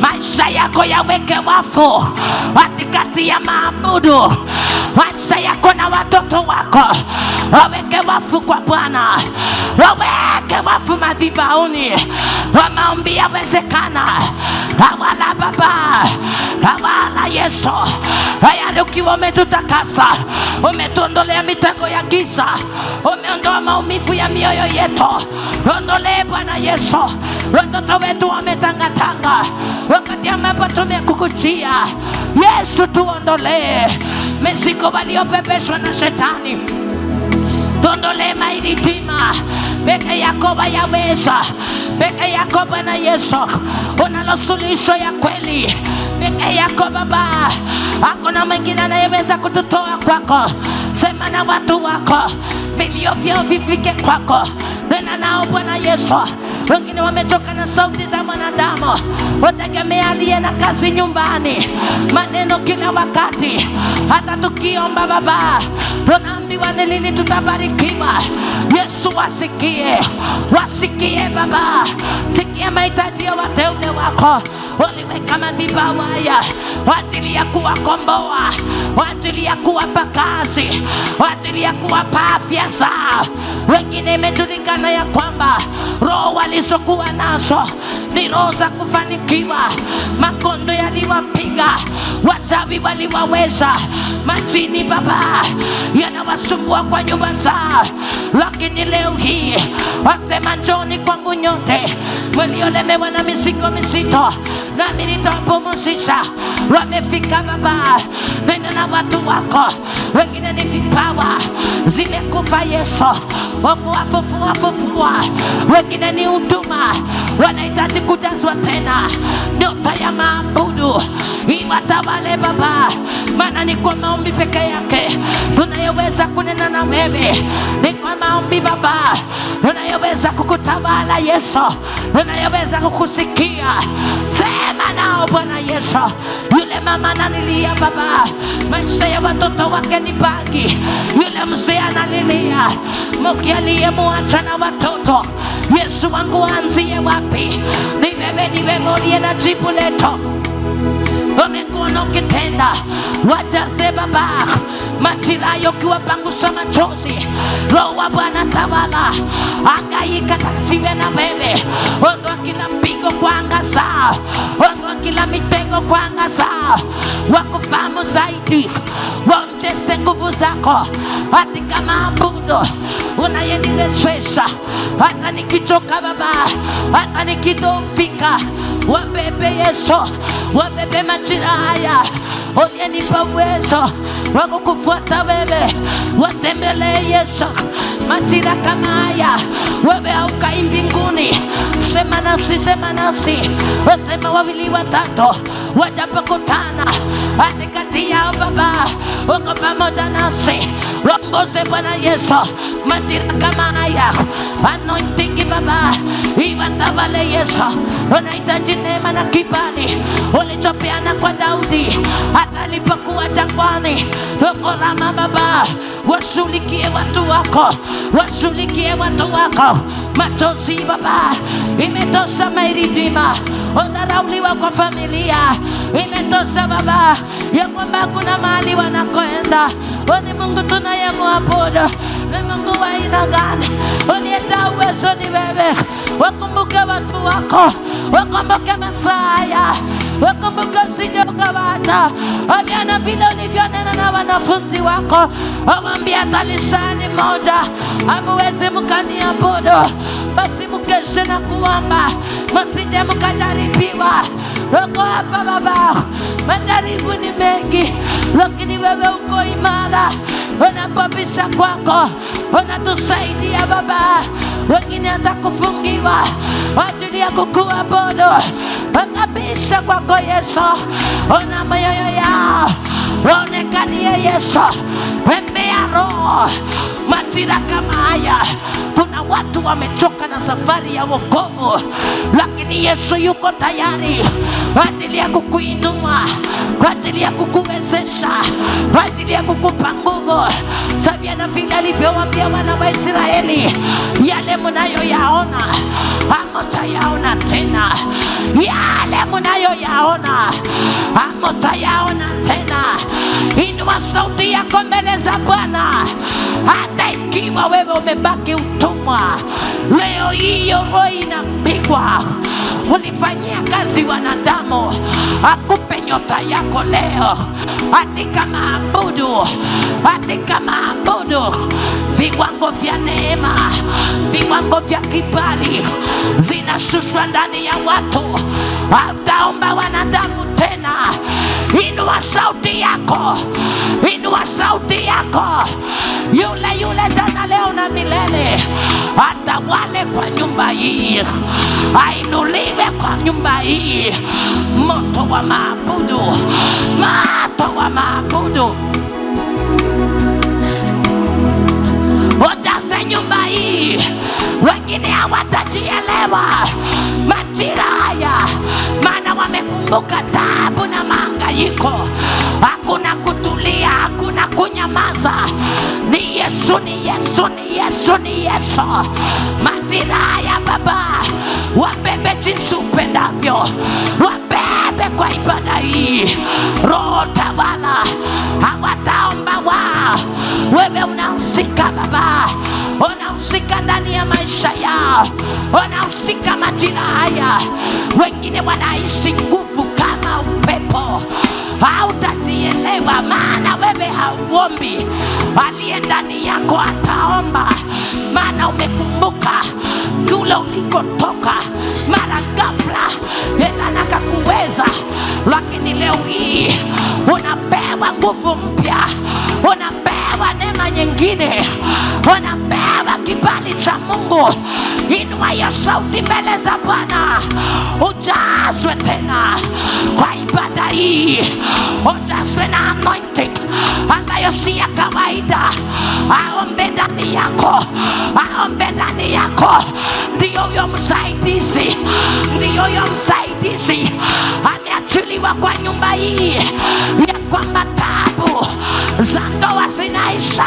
maisha yako yaweke wafu katikati ya maabudu. Maisha yako na watoto wako waweke wafu kwa Bwana, waweke wafu madhabahuni. Wa maombi yawezekana. Hawala Baba, hawala Yesu. Haya, ukiwa umetutakasa, umetuondolea mitego ya giza, umeondoa maumivu ya mioyo yetu, ondolee Bwana Yesu. Watoto wetu wametangatanga wakati ambapo tumekukujia. Yesu, tuondolee mizigo waliopepeshwa na shetani. Tuondolee mairitima. Peke yako wayaweza, peke yako Bwana Yesu unalo suluhisho ya kweli. Peke yako Baba, hakuna mwingine anayeweza kututoa kwako. Sema na watu wako, vilio vyao vifike kwako. Nena nao Bwana Yesu. Wengine wamechoka na sauti za mwanadamu, wategemea aliye na kazi nyumbani, maneno kila wakati. Hata tukiomba Baba, tunaambiwa tunaambiwa ni lini tutabarikiwa. Yesu wasikie, wasikie Baba, sikia mahitaji ya wateule wako. Uliweka madhabahu haya kwa ajili ya kuwakomboa, kwa ajili ya kuwapa kazi, kwa ajili ya kuwapa afya zao. Wengine imejulikana ya kwamba roho walizokuwa nazo ni roho za kufanikiwa. Makondo yaliwapiga, wachawi waliwaweza, majini Baba yanawasumbua kwa nyumba zao. Lakini leo hii wasema njoni kwangu nyote mliolemewa na mizigo mizito, nami nitawapumzisha. Wamefika Baba, nenda na watu wako. Wengine ni vipawa zimekufa Yesu, fufua. Wengine ni huduma wanahitaji kujazwa tena. Nyota ya maabudu iwatawale Baba, maana ni kwa maombi peke yake tunayoweza kunena na wewe. Ni kwa maombi Baba tunayoweza kukutawala Yesu, tunayoweza kukusikia. Sema nao Bwana Yesu. Yule mama analilia Baba, maisha ya watoto wake ni bangi. Yule mzee analilia mke aliyemwacha na watoto. Yesu wangu anzie wapi? Ni wewe uliye na jibu letu. Umekuona ukitenda, wajaze Baba matirayo kiwapangusa machozi. Roho wa Bwana tawala, hangaika taksiwe na wewe. Ondoa kila pigo kwa anga zao, ondoa kila mitego kwa anga zao. Wakufahamu zaidi, waongeze nguvu zako katika maabudu unayeniwezesha. Hata nikichoka Baba, hata nikidhoofika, wabebe Yesu, wabebe majira haya. Uliyenipa uwezo wa kukufuata wewe, watembelee Yesu majira kama haya. Wewe haukai mbinguni. Sema nasi, wasema wawili watatu wajapokutana katikati yao Baba, uko pamoja nasi. Waongoze Bwana Yesu majira kama haya. Anointing Baba iwatawale Yesu. Unahitaji neema na kibali ulichopeana kwa Daudi hata alipokuwa jangwani. Rama Baba, washughulikie watu wako, washughulikie watu wako. Machozi Baba imetosha, mairidima unarauliwa kwa familia. Imetosha Baba ya kwamba kuna mahali wanakoenda. Ni Mungu tunayemwabudu, ni Mungu wa aina gani? Uliyejaa uwezo ni wewe. Wakumbuke watu wako, wakumbuke Masaya, wakumbuke usije ukawacha. Abiana vile ulivyonena na wanafunzi wako, waambia hata lisani moja hamuwezi mkaniabudu, basi mkeshe na kuomba, msije mkajaribiwa. Uko hapa Baba, majaribu ni mengi, lakini wewe uko imara. Unapobisha kwako unatusaidia Baba. Wengine hata kufungiwa kwa ajili ya kukuabudu, wakabisha kwako Yesu. Ona mioyo yao, waonekanie Yesu. Pembea roho majira kama haya. Kuna watu wamechoka na safari ya wokovu, lakini Yesu yuko tayari kwa ajili ya kukuinua, kwa ajili ya kukuwezesha, kwa ajili ya kukupa nguvu. Sabia na vile alivyowaambia wana wa Israeli, yale mnayoyaona hamtayaona tena, yale mnayoyaona hamtayaona tena. Inua sauti yako mbele za Bwana. Hata ikiwa wewe umebaki utumwa, leo hiyo roho inapigwa. Ulifanyia kazi wanadamu, akupe nyota yako leo katika maabudu, katika maabudu. Viwango vya neema, viwango vya kibali zinashushwa ndani ya watu. Hautaomba wanadamu tena. Inua sauti yako, inua sauti yako. Yule jana leo na milele atawale kwa nyumba hii, ainuliwe kwa nyumba hii. Moto wa maabudu, moto wa maabudu ujaze nyumba hii. Wengine hawatajielewa majira haya, maana wamekumbuka taabu na mahangaiko. Hakuna kutulia, hakuna kunyamaza. Ni Yesu, ni Yesu, ni Yesu, ni Yesu. Majira ya Baba, wabebe jinsi upendavyo, wabebe kwa ibada hii. Roho tawala, hawataomba wao, wewe unahusika Baba, unahusika ndani ya maisha yao, unahusika majira haya. Wengine wanaishi nguvu kama upepo, hautajielewa maana wewe hauombi. Aliye ndani yako ataomba, maana umekumbuka kule ulikotoka. Mara ghafla Shetani akakuweza, lakini leo hii unapewa nguvu mpya, unapewa neema nyingine, unapewa kibali cha Mungu. Inua ya sauti mbele za Bwana, ujazwe tena kwa ibada hii, ujazwe na anointing ambayo si ya kawaida. Aombe ndani yako, aombe ndani yako. Ndiyo huyo msaidizi, ndiyo huyo msaidizi ameachiliwa kwa nyumba hii, ya kwamba taabu za ndoa zinaisha,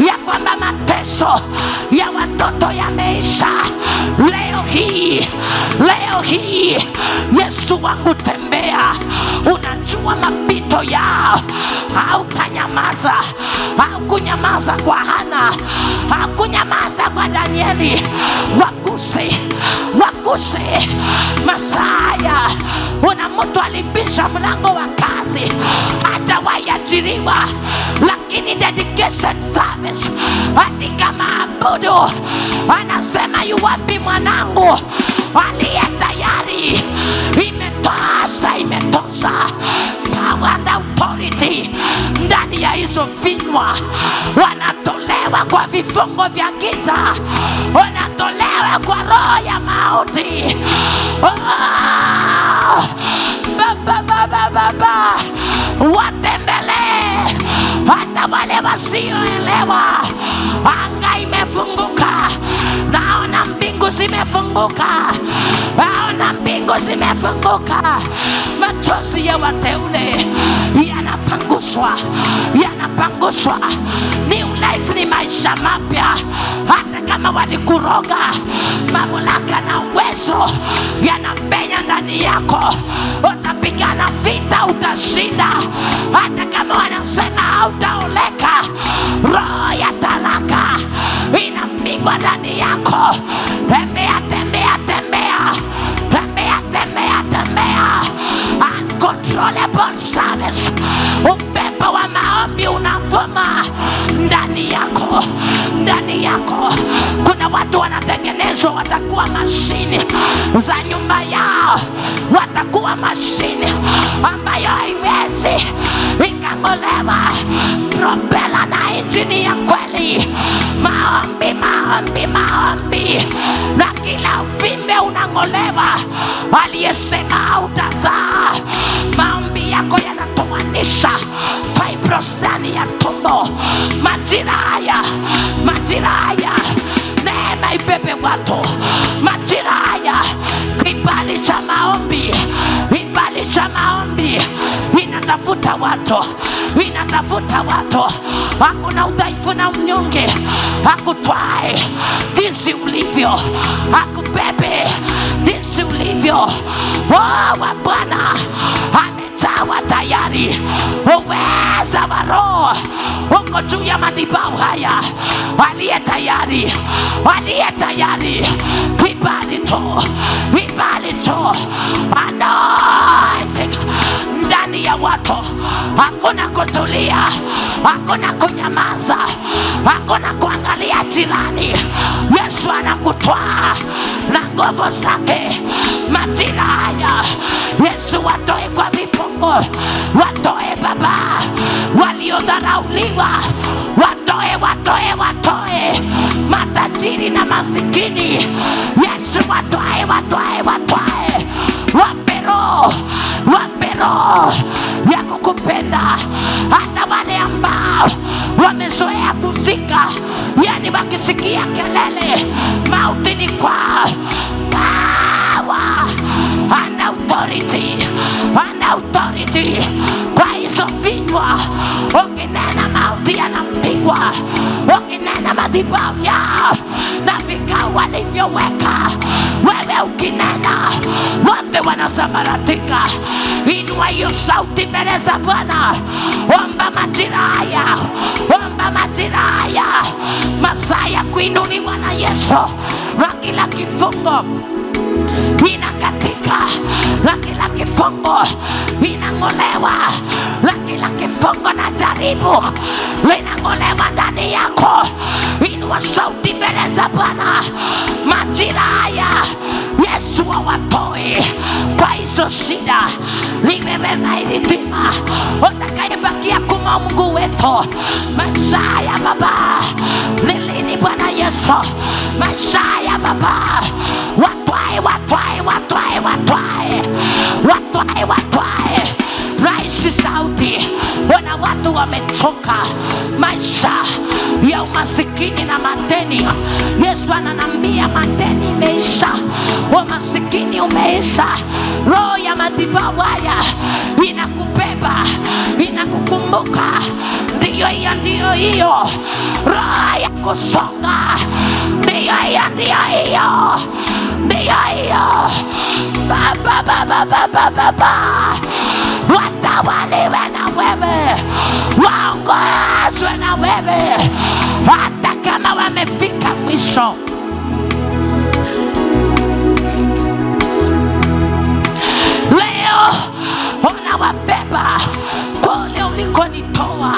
ya kwamba mateso ya watoto yameisha. Leo hii, leo hii Yesu wangu tembea. Unajua mapito yao, hautanyamaza. Hakunyamaza kwa Hana, hakunyamaza kwa Danieli. Waguse, waguse Masaya. Una mtu alibisha mlango wa kazi, hajawahi ajiriwa, lakini dedication service katika maabudu anasema yu wapi mwanangu aliye tayari? Imetosha, imetosha. Power and authority ndani ya hizo vinywa, wanatolewa kwa vifungo vya giza, wanatolewa kwa roho ya mauti. Baba, baba, baba, watembelee hata wale wasioelewa. Anga imefunguka, naona mbingu zimefunguka, naona mbingu zimefunguka. Machozi ya wateule yanapanguswa, yanapanguswa. New life ni maisha mapya. Hata kama walikuroga, mamlaka na uwezo yanapenya ndani yako. Utapigana vita, utashinda. Hata kama wanasema hautaoleka, roho ya talaka inapigwa ndani yako. Tembea, tembea, tembea, tembea, tembea, tembea. Uncontrollable service. Upepo wa maombi unavuma ndani yako, ndani yako. Kuna watu wanatengenezwa, watakuwa mashini za nyumba yao, watakuwa mashini ambayo haiwezi ikang'olewa. Propela na injini ya kweli. Maombi, maombi, maombi, na kila uvimbe unang'olewa. Aliyesema hautazaa, maombi yako yanatoanisha fibros ndani ya tumbo. Majira haya, majira haya neema ibebe watu. Majira haya kibali cha maombi, kibali cha maombi inatafuta watu, inatafuta watu. Hakuna udhaifu na unyonge, hakutwae jinsi ulivyo, hakubebe jinsi ulivyo. Wa Bwana amejawa tayari. Uweza wa Roho uko juu ya madhabahu haya. Aliye tayari, aliye tayari. Kibali tu, kibali tu. Anointing ndani ya watu. Hakuna kutulia, hakuna kunyamaza, hakuna kuangalia jirani. Yesu anakutwaa na nguvu zake. Majira haya Yesu watoe kwa vifungo, watoe Baba waliodharauliwa, watoe, watoe, watoe matajiri na masikini. Yesu watoe, watoe, watoe. Wape roho, wape roho ya kukupenda. Hata wale ambao wamezoea kuzika, yani wakisikia kelele mauti ni kwao. Power and authority, and authority. Kwa hizo vinywa, ukinena mauti yanapigwa, ukinena madhabahu yao na vikao walivyoweka, wewe ukinena wote wanasambaratika. Inua hiyo sauti mbele za Bwana. Omba majira haya, omba majira haya, masaa ya kuinuliwa na Yesu. Na kila kifungo inakatika, na kila kifungo inang'olewa, na kila kifungo na jaribu linang'olewa ndani yako. Inua sauti mbele za Bwana. Majira haya Yesu awatoe kwa hizo shida. Nimebeba ilitima utakayebakia kuma Mungu wetu. Maisha ya Baba ni lini Bwana Yesu? Maisha ya Baba watwae, watwae, watwae, watwae, watwae, watwae. Raisi sauti. Wana watu wamechoka maisha ya umasikini na madeni. Yesu ananambia madeni imeisha, umasikini umeisha. Roho ya madhabahu haya inakubeba, inakukumbuka. Ndiyo hiyo, ndiyo hiyo roho ya kusonga. Ndiyo hiyo, ndiyo hiyo, ndiyo hiyo. Baba, baba, baba, baba, watawaliwe na wewe, waongozwe na wewe, hata kama wamefika mwisho. Leo unawabeba kule ulikonitoa.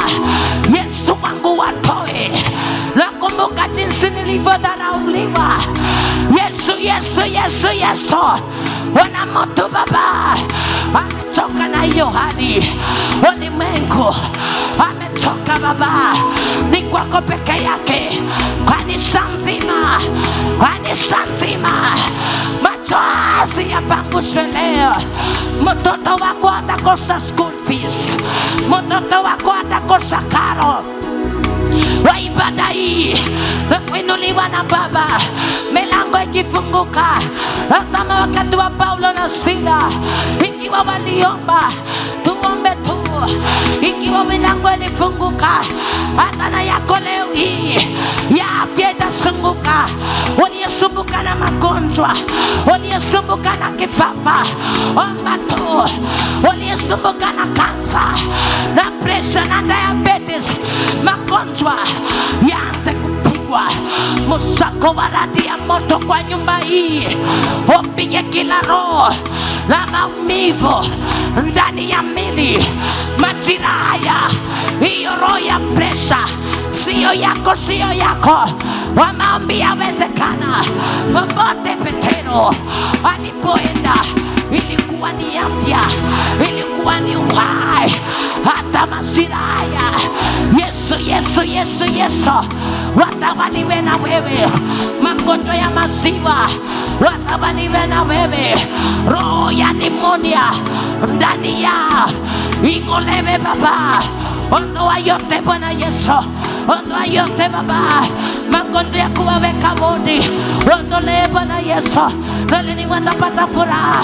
Yesu wangu watoe. Nakumbuka jinsi nilivyodharauliwa. Yesu, Yesu, Yesu, Yesu. Wana mtu Baba amechoka na hiyo hali. Ulimwengu amechoka Baba, ni kwako peke yake. Kanisa nzima, kanisa nzima, machozi yapangushwe leo. Mtoto wako atakosa school fees, mtoto wako atakosa karo. Wa ibada hii kuinuliwa na Baba, milango ikifunguka. Kama wakati wa Paulo na Sila, ikiwa waliomba, tuombe tu. Ikiwa milango ilifunguka, hata na yako leo hii ya afya itafunguka. Uliyesumbuka na magonjwa, uliyesumbuka na kifafa, omba tu. Uliyesumbuka na kansa, na pressure, na diabetes, magonjwa yaanze kupigwa. Musako wa radi ya moto kwa nyumba hii. Upige kila roho la maumivu ndani ya mili. Majira haya, hiyo roho ya presha sio yako, sio yako. Wa maombi yawezekana. Popote Petero alipoenda, ilikuwa ni afya, ilikuwa ni uhai. Hata majira haya, Yesu, Yesu, Yesu, Yesu, watawaliwe na wewe. Magonjwa ya maziwa watawaliwe na wewe. Roho ya nimonia ndani ya ing'olewe Baba. Ondoa yote Bwana Yesu, ondoa yote Baba. Magonjwa ya kuwaweka bodi ondolewe Bwana Yesu. Lini watapata furaha,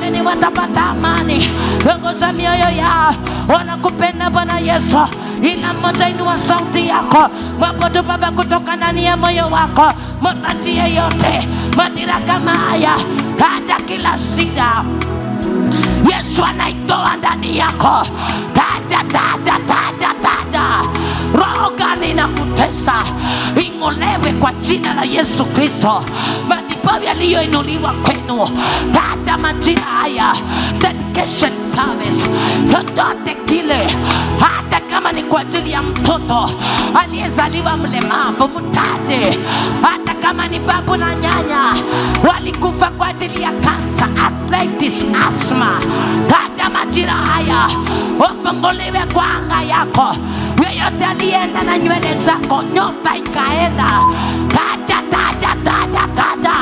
lini watapata amani. Ongoza mioyo yao, wanakupenda Bwana Yesu. Ila mmoja inua sauti yako, mwabudu Baba kutoka ndani ya moyo wako. Mtajie yote majira kama haya, taja kila shida Yesu anaitoa ndani yako. Taja, taja, taja, taja. Roho gani inakutesa ing'olewe kwa jina la Yesu Kristo. Madhabahu yaliyoinuliwa kwenu, taja majira haya. Dedication service, chochote kile, hata kama ni kwa ajili ya mtoto aliyezaliwa mlemavu, mtaje. Hata kama ni babu na nyanya walikufa kwa ajili ya kansa, arthritis, asthma, taja majira haya. Ufunguliwe kwa anga yako. Yeyote alienda na nywele zako, nyota ikaenda, taja, taja, taja, taja.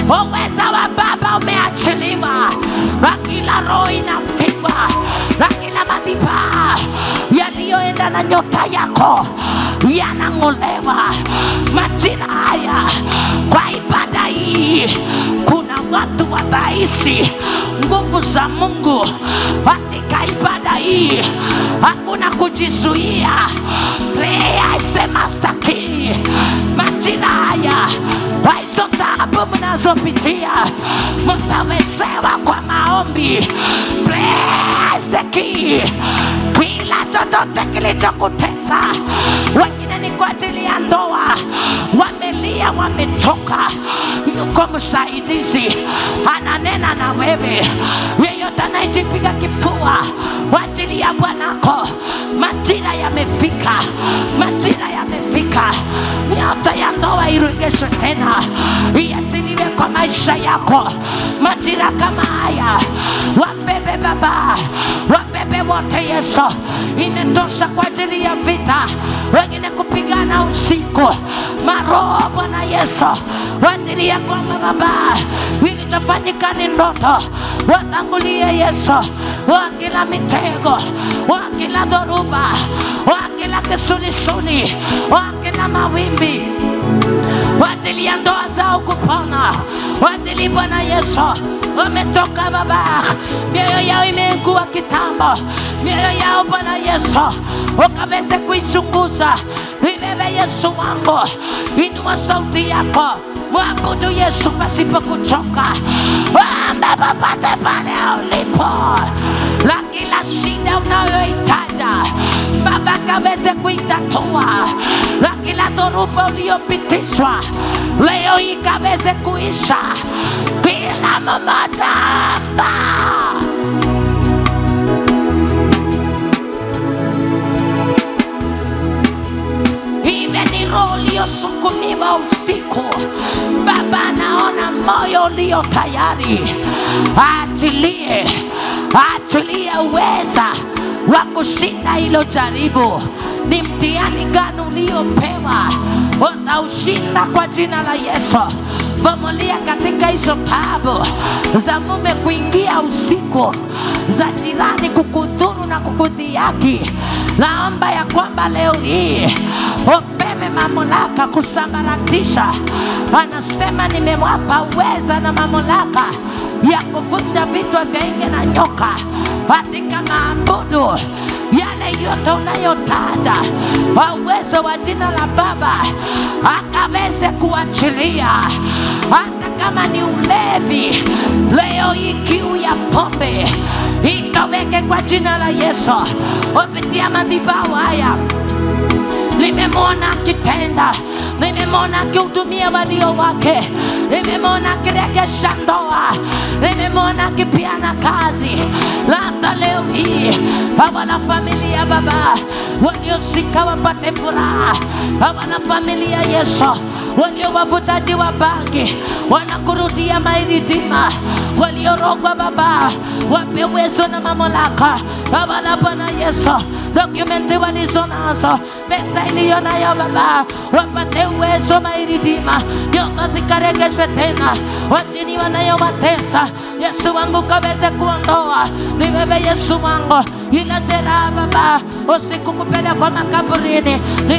Uweza wa Baba umeachiliwa. Na kila roho inapigwa, na kila madhabahu yaliyoenda na nyota yako yanang'olewa majira haya. Kwa ibada hii kuna watu wataishi nguvu za Mungu katika ibada hii. Hakuna kujizuia. Prayer is the master key. Majina haya hizo taabu mnazopitia mtawezewa kwa maombi. Prayer is the key. Kila chochote kilichokutesa, wengine ni kwa ajili ya ndoa, wamelia, wamechoka, yuko msaidizi ananena na wewe. Yeyote anayejipiga kifua kwa ajili ya bwanako, majira yamefika, majira yamefika. Nyota ya ndoa irudishwe tena, iachiliwe kwa maisha yako. Majira kama haya, wabebe baba, wabebe wote Yesu. Imetosha kwa ajili ya vita, wengine kupigana usiku. Maroho Bwana Yesu, kwa ajili ya kwamba baba kilichofanyika ni ndoto, watangulie Yesu, wa kila mitego, wa kila dhoruba, wa kila kisulisuli, wa kila mawimbi, kwa ajili ya ndoa zao kupona, kwa ajili Bwana Yesu. Wametoka baba, mioyo yao imeugua kitambo, mioyo yao Bwana Yesu ukaweze kuichunguza. Ibebe Yesu wangu, inua sauti yako, mwabudu Yesu pasipo kuchoka. Omba popote pale ulipo, la kila shida unayoitaja Baba kaweze kuitatua, la kila dhoruba uliyopitishwa leo ikaweze kuisha. Kila mmoja iwe ni roho uliyosukumiwa usiku, Baba naona moyo ulio tayari. Achilie uweza wa kushinda hilo jaribu. Ni mtihani gani uliopewa, utaushinda kwa jina la Yesu. Vumilia katika hizo taabu za mume kuingia usiku, za jirani kukudhuru na kukudhihaki. Naomba ya kwamba leo hii upewe mamlaka kusambaratisha. Anasema nimewapa uweza na mamlaka ya kuvunja vichwa vya nge na nyoka. Katika maabudu yale yote unayotaja, uwezo wa jina la Baba akaweze kuachilia. Hata kama ni ulevi, leo hii kiu ya pombe ikaweke kwa jina la Yesu. Kupitia madhabahu haya nimemwona akitenda, nimemwona akihudumia walio wake, nimemwona akirejesha ndoa, nimemwona akipeana kazi. Hata leo hii hawana familia Baba waliosika wapate furaha, hawana familia Yesu walio wavutaji wa bangi wanakurudia mairidima, waliorogwa Baba wape uwezo na mamlaka. Hawana Bwana Yesu dokumenti walizo nazo, pesa iliyo nayo Baba wapate uwezo mairidima, nyota zikaregeshwe tena. Wajini wanayowatesa Yesu wangu kaweze kuondoa. Ni wewe Yesu wangu, ila jeraha Baba usiku kupelekwa makaburini. Ni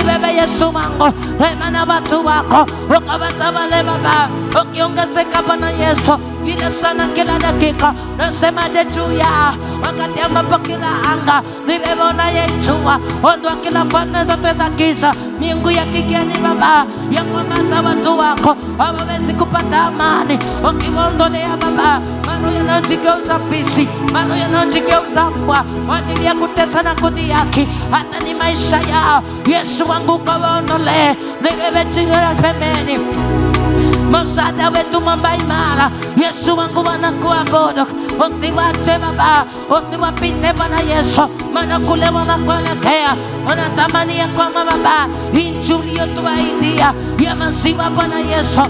wewe Yesu wangu, hema na watu wako ukawatawale Baba, ukiongezeka Bwana Yesu ile sana kila dakika. Nasemaje juu ya wakati ambapo kila anga ni wewe unayejua, ondoa kila falme zote za giza, miungu ya kigeni Baba ya kwamba watu wako hawawezi kupata amani, ukiwaondolea Baba maroho yanayojigeuza fisi, maroho yanayojigeuza mbwa kwa ajili ya kutesa na kudhihaki hata ni maisha yao. Yesu wangu kawaondolee. Ni wewe jina la pembeni, msaada wetu mwamba imara. Yesu wangu wanakuabudu, usiwache Baba, usiwapite Bwana Yesu, maana kule wanakuelekea wanatamani ya kwamba Baba injili uliyotuahidia ya maziwa Bwana Yesu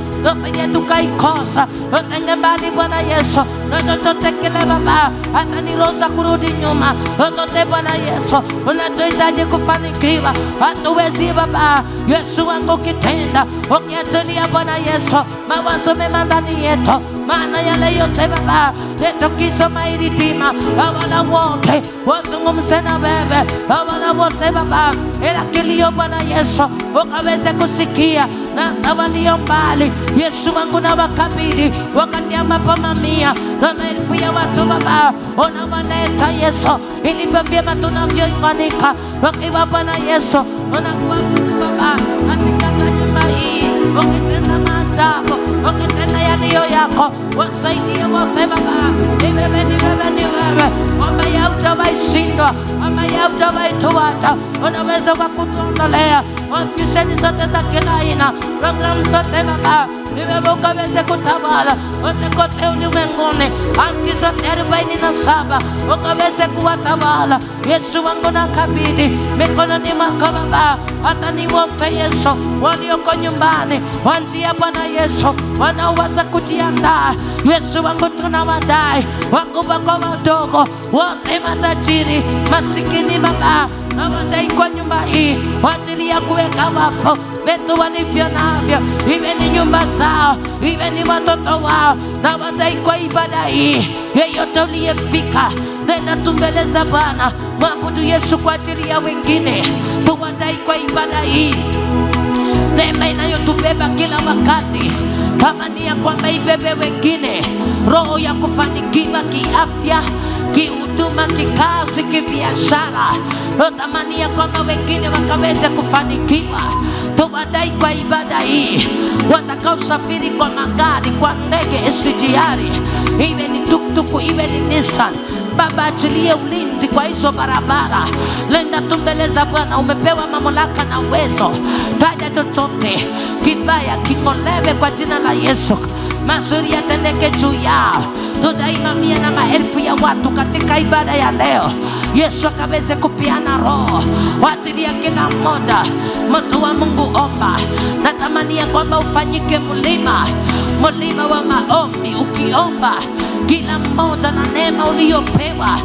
usije tukaikosa. Utenge mbali Bwana Yesu na chochote kile Baba hata ni roho za kurudi nyuma. Utote Bwana Yesu unachohitaji kufanikiwa hatuwezi Baba. Yesu wangu kitenda ukiachilia Bwana Yesu mawazo mema ndani yetu, maana yale yote Baba yatokisoma ilitima, wala wote wazungumze na wewe, wala wote Baba, ila kilio Bwana Yesu ukaweze kusikia, na walio mbali Yesu wangu na wakabidi, wakati ambapo mamia na maelfu ya watu Baba unawaleta Yesu, ilivyo vyema tunavyounganika wakiwa Bwana Yesu unakuabudu Baba katika nyumba hii, ukitenda maajabu, ukitenda yaliyo yako, wasaidie wote Baba. Ni wewe, ni wewe, ni wewe ambaye haujawahi shindwa, ambaye haujawahi tuacha, unaweza kutuondolea confusion zote za kila aina, programu zote Baba. Ni wewe ukaweze kutawala kote ulimwenguni, anti zote 47 ukaweze kuwatawala Yesu wangu, na kabidhi mikononi mwako Baba. Hata ni wote Yesu walioko nyumbani wanjia Bwana Yesu, wanaowaza kujiandaa Yesu wangu, tunawadai wakubwa kwa wadogo, wote matajiri masikini Baba, nawadai kwa nyumba hii kwa ajili ya kuweka wafu vitu walivyo navyo, iwe ni nyumba zao, iwe ni watoto wao, na wadai kwa ibada hii. Yeyote uliyefika, nenda tumbeleza Bwana, mwabudu Yesu kwa ajili ya wengine, tuwadai kwa ibada hii. Neema inayotubeba kila wakati, kama ni ya kwamba ibebe wengine, roho ya kufanikiwa kiafya, kihuduma, kikazi, kibiashara, tamani ya kwamba wengine wakaweze kufanikiwa, tuwadai kwa ibada hii. Watakao safiri kwa magari, kwa ndege, SGR, iwe ni tuktuku, iwe ni Nissan, Baba achilie ulinzi kwa hizo barabara. Lenda tumbeleza Bwana, umepewa mamlaka na uwezo. Taja chochote kibaya king'olewe kwa jina la Yesu, mazuri yatendeke juu yao. Tudai mamia na maelfu ya watu katika ibada ya leo, Yesu akaweze kupiana roho kwa ajili ya kila mmoja. Mtu wa Mungu, omba, natamani ya kwamba ufanyike mlima wa maombi. Ukiomba, kila mmoja na neema uliyopewa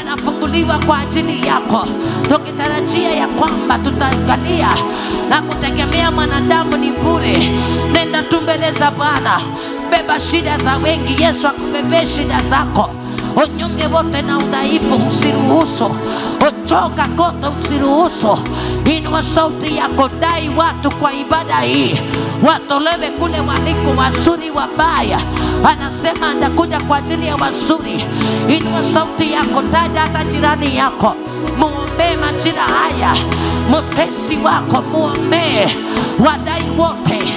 anafunguliwa kwa ajili yako, tukitarajia ya kwamba tutaangalia na kutegemea mwanadamu ni bure. Nenda tumbeleza Bwana, beba shida za wengi, Yesu akubebe shida zako. Unyonge wote na udhaifu usiruhusu, uchoka kote usiruhusu. Inua sauti yako, dai watu kwa ibada hii watolewe kule waliko, wazuri wabaya. Anasema atakuja kwa ajili ya wazuri. Inua sauti yako, taja hata jirani yako, muombe majira haya, mutesi wako muombe. Wadai wote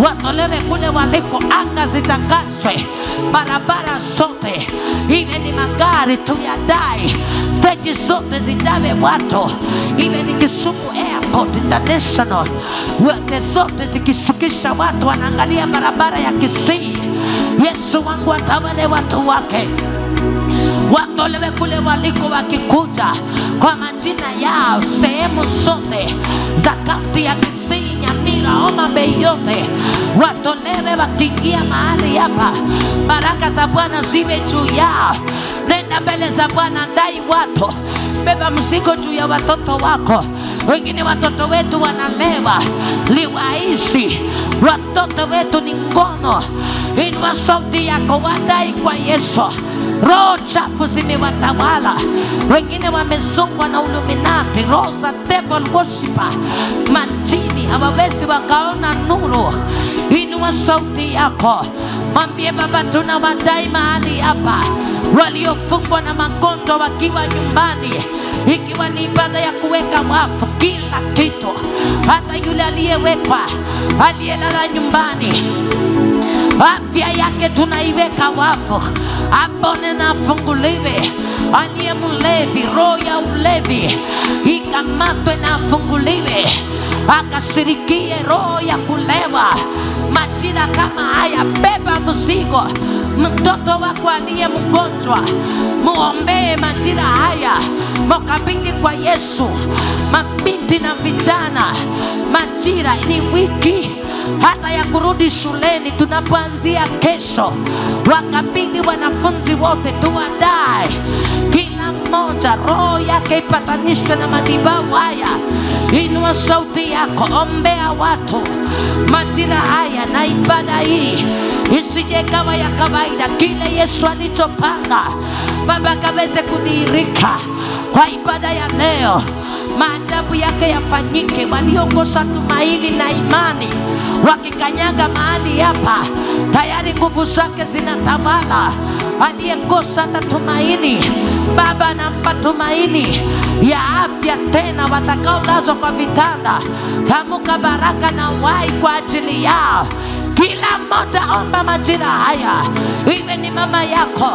watolewe kule waliko, anga zitakaswe, barabara zote, iwe ni magari tuyadai, stage zote zijawe watu, iwe ni Kisumu Airport International, wote zote zikishukisha watu, wanaangalia barabara ya Kisii. Yesu wangu atawale watu wake, watolewe kule waliko, wakikuja kwa majina yao, sehemu zote za kaunti ya Kisii, Nyamira, Homa Bay, yote watolewe. Wakiingia mahali hapa, baraka za Bwana ziwe juu yao. Nenda mbele za Bwana, dai watu, beba mzigo juu ya watoto wako. Wengine watoto wetu wanalewa, liwaishi, watoto wetu ni ngono. Inua sauti yako, wadai kwa Yesu. Roho chafu zimewatawala, wengine wamezongwa na Illuminati, roho za devil worshiper, majini, hawawezi wakaona nuru. Inua sauti yako, mwambie Baba, tunawadai mahali hapa waliofungwa na magonjwa wakiwa nyumbani, ikiwa ni ibada ya kuweka wafu kila kitu, hata yule aliyewekwa, aliyelala nyumbani, afya yake tunaiweka wafu, apone na afunguliwe. Aliye mlevi, roho ya ulevi ikamatwe na afunguliwe, akashirikie roho ya kulewa. Majira kama haya, beba mzigo. Mtoto wako aliye mgonjwa, muombee majira haya, mukabidhi kwa Yesu. Mabinti na vijana, majira ni wiki hata ya kurudi shuleni, tunapoanzia kesho, wakabidhi wanafunzi wote, tuwadai kila mmoja roho yake ipatanishwe na madhabahu haya. Inua sauti yako, ombea watu majira haya na ibada hii isije kawa ya kawaida. Kile Yesu alichopanga Baba kaweze kudhihirika kwa ibada ya leo. Maajabu yake yafanyike. Waliokosa tumaini na imani wakikanyaga mahali hapa, tayari nguvu zake zinatawala. Aliyekosa tumaini, Baba nampa tumaini ya afya tena. Watakaolazwa kwa vitanda, tamuka baraka na uhai kwa ajili yao. Kila mmoja omba majira haya. Iwe ni mama yako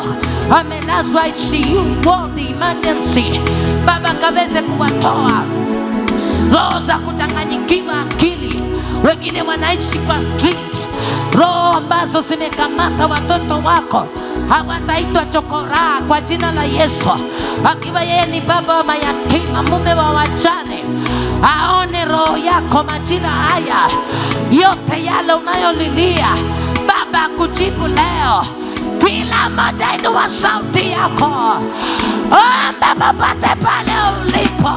amelazwa ICU ward emergency, Baba kaweze kuwatoa roho za kuchanganyikiwa akili. Wengine wanaishi kwa street, roho ambazo zimekamata watoto wako hawataitwa chokoraa kwa jina la Yesu. Akiwa yeye ni baba wa mayatima, mume wa wajane, aone roho yako majira haya. Yote yale unayolilia Baba kujibu leo. Kila mmoja inua sauti yako, omba popote pale ulipo.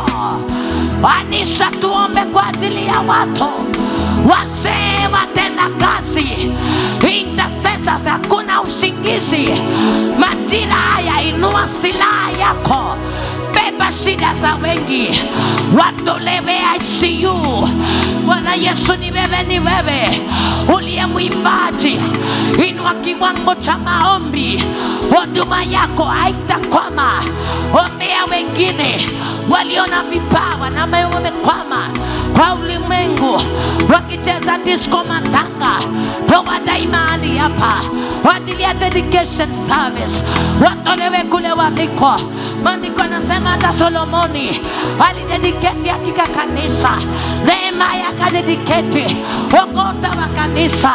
Kanisa tuombe kwa ajili ya watu, wazee, watenda kazi, intercessors. Hakuna usingizi majira haya. Inua silaha yako, beba shida za wengi, watolewe ICU. Bwana Yesu, ni wewe, ni wewe uliye mwimbaji. Inua kiwango cha maombi, huduma yako haitakwama. Ombea wengine waliona vipawa na wamekwama kwa ulimwengu, wakicheza disco matanga. Toa daimani hapa kwa ajili ya dedication service, watolewe kule waliko. Maandiko yanasema hata Solomoni alidedicate hakika kanisa. Nehemia akadedicate okota wa kanisa,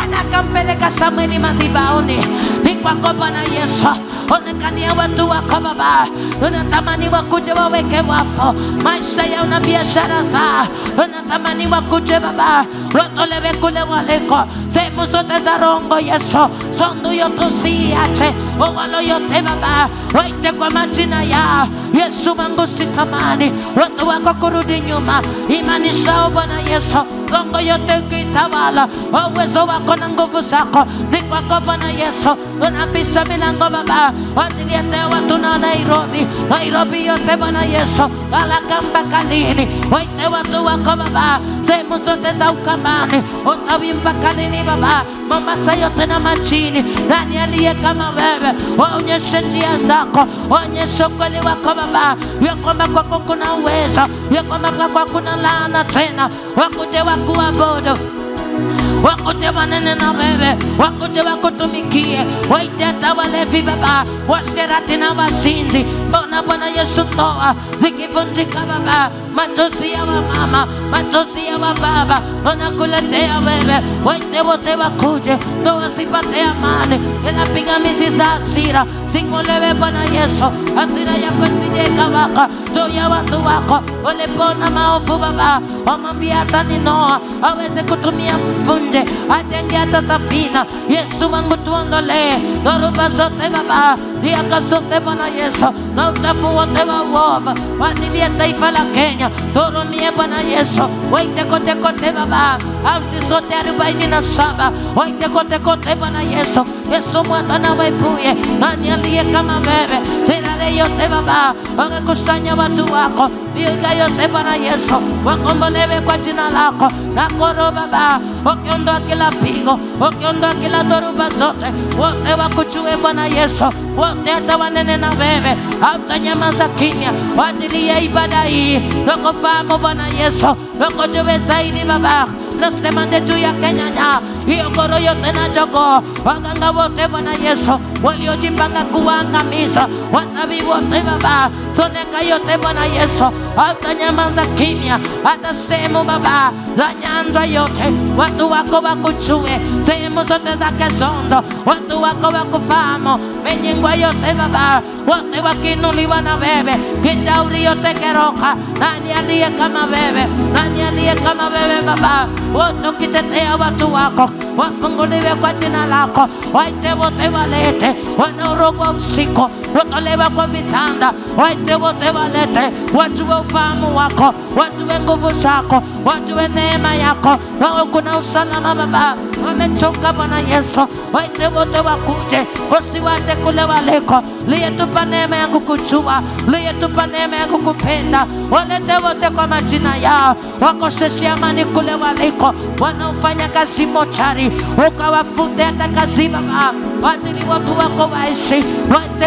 ana kampeleka Samueli madhabahuni. Ni kwako Bwana Yesu, onekania watu wako Baba. Unatamani wakuje waweke wafu maisha yao na biashara zao. Unatamani wakuje Baba, watolewe kule waliko. Sehemu zote za rongo Yesu, sondu yote usiache, owalo yote Baba, waite kwa majina ya Yesu. Mungu sitamani watu wako kurudi nyuma, imani zao Bwana Yesu. Rongo yote ukitawala, uwezo wako na nguvu zako ni kwako Bwana Yesu. Unabisha milango Baba, watiliete watu na Nairobi yote Bwana Yesu. Kalakamba kalini, waite watu wako Baba, sehemu zote za Ukambani, Utawi mpaka lini Baba, Mombasa yote na majini. Nani aliye kama wewe? Waonyeshe njia zako, waonyeshe ukweli wako Baba, ya kwamba kwako kuna uwezo, ya kwamba kwako kuna laana tena. Wakuje wakuabudu, wakuje wanene na wewe, wakuje wakutumikie. Waite hata walevi Baba, washerati na wasinzi. Mbona Bwana Yesu ndoa zikivunjika Baba, machozi ya wamama, machozi ya wababa wanakuletea wewe. Waite wote wakuje, ndoa zipate amani. Kila pingamizi za hasira zing'olewe Bwana Yesu. Hasira yako isije ikawaka juu ya watu wako. Walipona maovu Baba, wamwambia hata ni Noa aweze kutumia mfunje, ajenge hata safina. Yesu wangu tuondolee dhoruba zote Baba, dhiaka zote Bwana Yesu, na uchafu wote wa uovu kwa ajili ya taifa la Kenya. Tuhurumie Bwana Yesu. Waite kote kote Baba, auti zote 47 waite kote kote Bwana Yesu. Yesu mwata na waipuye, nani aliye kama wewe? Tirare yote Baba, wangekusanya watu wako, viuga yote Bwana Yesu, wakombolewe kwa jina lako. Na koro Baba, ukiondoa kila pigo, ukiondoa kila dhoruba zote, wote wakujue Bwana Yesu, wote hata wanene na wewe, hautanyamaza kimya kwa ajili ya ibada hii. Tukufahamu Bwana Yesu, tukujue zaidi Baba. Nasema juu ya Kenya, hiyo koro yote na jogoo, waganga wote Bwana Yesu waliojipanga kuangamiza, watabi wote Baba, soneka yote Bwana Yesu, hautanyamaza kimya. Hata sehemu Baba za Nyanza yote, watu wako wakujue. Sehemu zote za Kesondo, watu wako wakufahamu. Menyengwa yote Baba, wote wakinuliwa na wewe. Kijauri yote Keroka, nani aliye kama wewe? Nani aliye kama wewe Baba? Wote ukitetea watu wako, wafunguliwe kwa jina lako. Waite wote walete, wanaorogwa usiku, watolewa kwa vitanda. Waite wote walete, wajue ufahamu wako, wajue nguvu zako, wajue neema yako. Na kuna usalama Baba, wamechoka Bwana Yesu, waite wote wakuje, usiwache kule waliko. Liyetupa neema ya kukujua, liyetupa neema ya kukupenda, walete wote kwa majina yao, wakoseshe amani kule waliko, wanaofanya kazi mochari, ukawafunde hata kazi Baba, wajili watu wako waishi,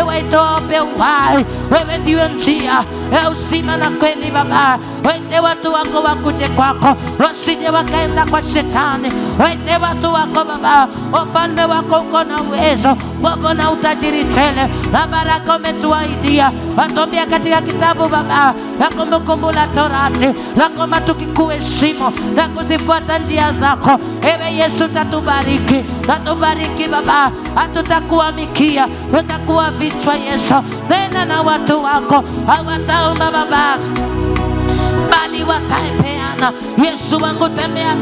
waite waombe uhai. Wewe ndiwe njia ya uzima na kweli Baba, waite watu wako wakuje kwako, wasije wakaenda kwa shetani. Waite watu wako Baba, ufalme wako uko na uwezo, uko na utajiri tele, na baraka umetuahidia. Watuambia katika kitabu Baba ya Kumbukumbu la Torati, na kwamba tukikuheshimu na kuzifuata njia zako, ewe Yesu tatubariki, tatubariki Baba, hatutakuwa mikia, tutakuwa vichwa Yesu. Nena na watu wako, hawataomba Baba, bali watapeana. Yesu wangu,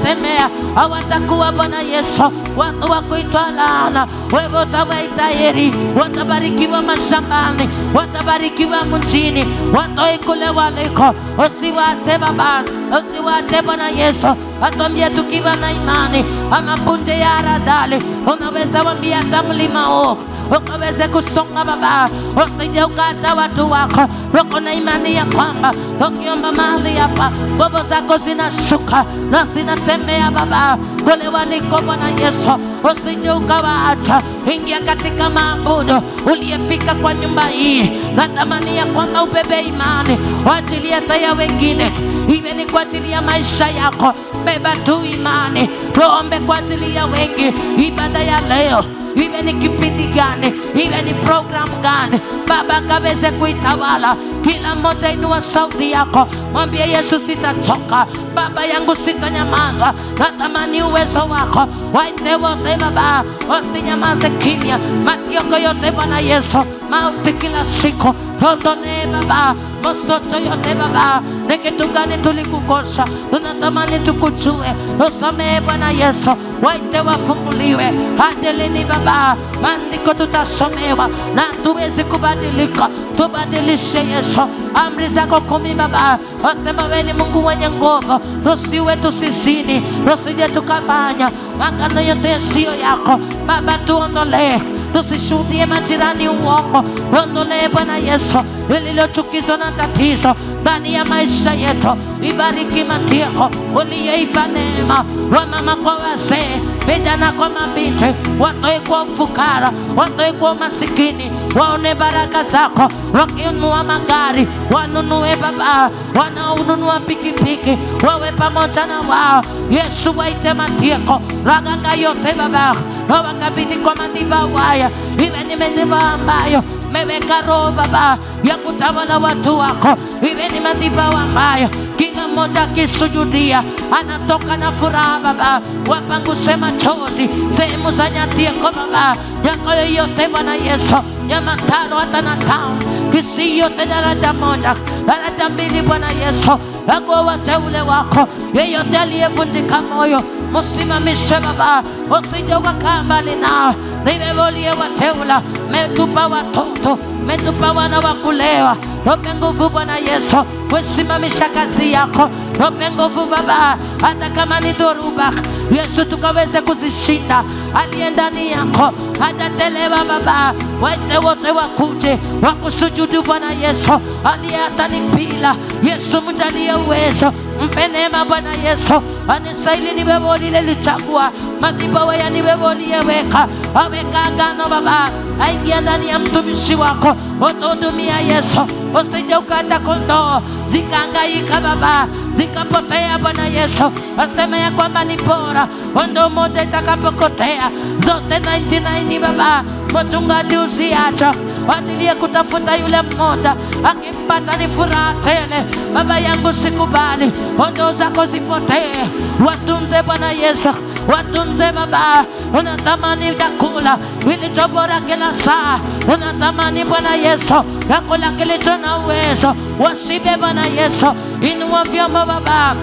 tembea, hawatakuwa Bwana Yesu watu wa kuitwa laana. Wewe utawaita heri, watabarikiwa mashambani, watabarikiwa mjini, watoe kule waliko. Usiwache Baba, usiwache Bwana Yesu. Atuambia tukiwa na imani ama punje ya haradali, unaweza wambia hata mlima huu ukaweze kusonga Baba. Usije ukaacha watu wako, wako na imani ya kwamba ukiomba mahali hapa nguvu zako zinashuka na zinatembea Baba kule waliko Bwana Yesu. Usije ukawaacha, ingia katika maabudu. Uliyefika kwa nyumba hii, natamani ya kwamba ubebe imani kwa ajili ya wengine, iwe ni kwa ajili ya maisha yako. Beba tu imani, tuombe kwa ajili ya wengi. Ibada ya leo iwe ni kipindi gani, iwe ni program gani, Baba kaweze kuitawala. Kila mmoja inua sauti yako, mwambie Yesu, sitachoka Baba yangu, sitanyamaza. Natamani uwezo wako, waite wote Baba, usinyamaze kimya. Matioko yote Bwana Yesu, mauti kila siku tuondolee Baba, mosoto yote Baba. Ni kitu gani tulikukosha? Tunatamani tukujue, usamehe Bwana Yesu. Waite wafunguliwe. Hadi lini Baba maandiko tutasomewa na tuwezi kubadilika? Tubadilishe Yesu. Amri zako 10 Baba, wasema wewe ni Mungu mwenye nguvu, tusiwe tusizini, tusije tukafanya makano yote yasiyo yako Baba. Tuondolee, tusishuhudie majirani uongo. Ondolee Bwana Yesu lililochukizwa na tatizo ndani ya maisha yetu. Ibariki Matiako uliyeipa neema, wamama kwa wazee, vijana kwa mabinti, watoe kwa ufukara, watoe kwa masikini, waone baraka zako. Wakinunua magari, wanunue Baba, wanaonunua pikipiki, wawe pamoja na wao Yesu. Waite Matiako, raganga yote Baba, na wakabidhi kwa madhabahu haya, iwe ni madhabahu ambayo meweka roho Baba ya kutawala watu wako, iwe ni madhabahu ambayo kila mmoja akisujudia anatoka na furaha Baba. Wapanguse machozi sehemu za Nyatieko Baba, yako yote Bwana Yesu, ya Mataro hata na town, Kisii yote, daraja moja, daraja mbili Bwana Yesu, yako wateule wako. Yeyote aliyevunjika moyo, msimamishe Baba, usije ukakaa mbali nao. Niwe uliye wateula, metupa watoto, metupa wana wa kulewa. Tupe nguvu Bwana Yesu kusimamisha kazi yako. Tupe nguvu Baba, hata kama ni dhoruba Yesu tukaweze kuzishinda. Aliye ndani yako hajachelewa Baba. Waite wote wakuje wakusujudu Bwana Yesu. Aliye hata ni pila Yesu, mjalie uwezo, mpe neema Bwana Yesu. Anisaili ni wewe uliyechagua, madhabahu ya ni wewe uliyeweka. Aweka agano Baba, aingia ndani ya mtumishi wako, utuhudumia Yesu. Usije ukaacha kondoo zikahangaika Baba, zikapotea Bwana Yesu. Asema ya kwamba ni bora kondoo moja itakapopotea, zote 99 Baba. Mchungaji usiacha, wadilie kutafuta yule mmoja, akimpata ni furaha tele. Baba yangu sikubali kondoo zako zipotee. Watunze Bwana Yesu, watunze Baba. Unatamani chakula kilicho bora kila saa, unatamani Bwana Yesu chakula kilicho na uwezo. Washibe Bwana Yesu. Inua vyombo Baba,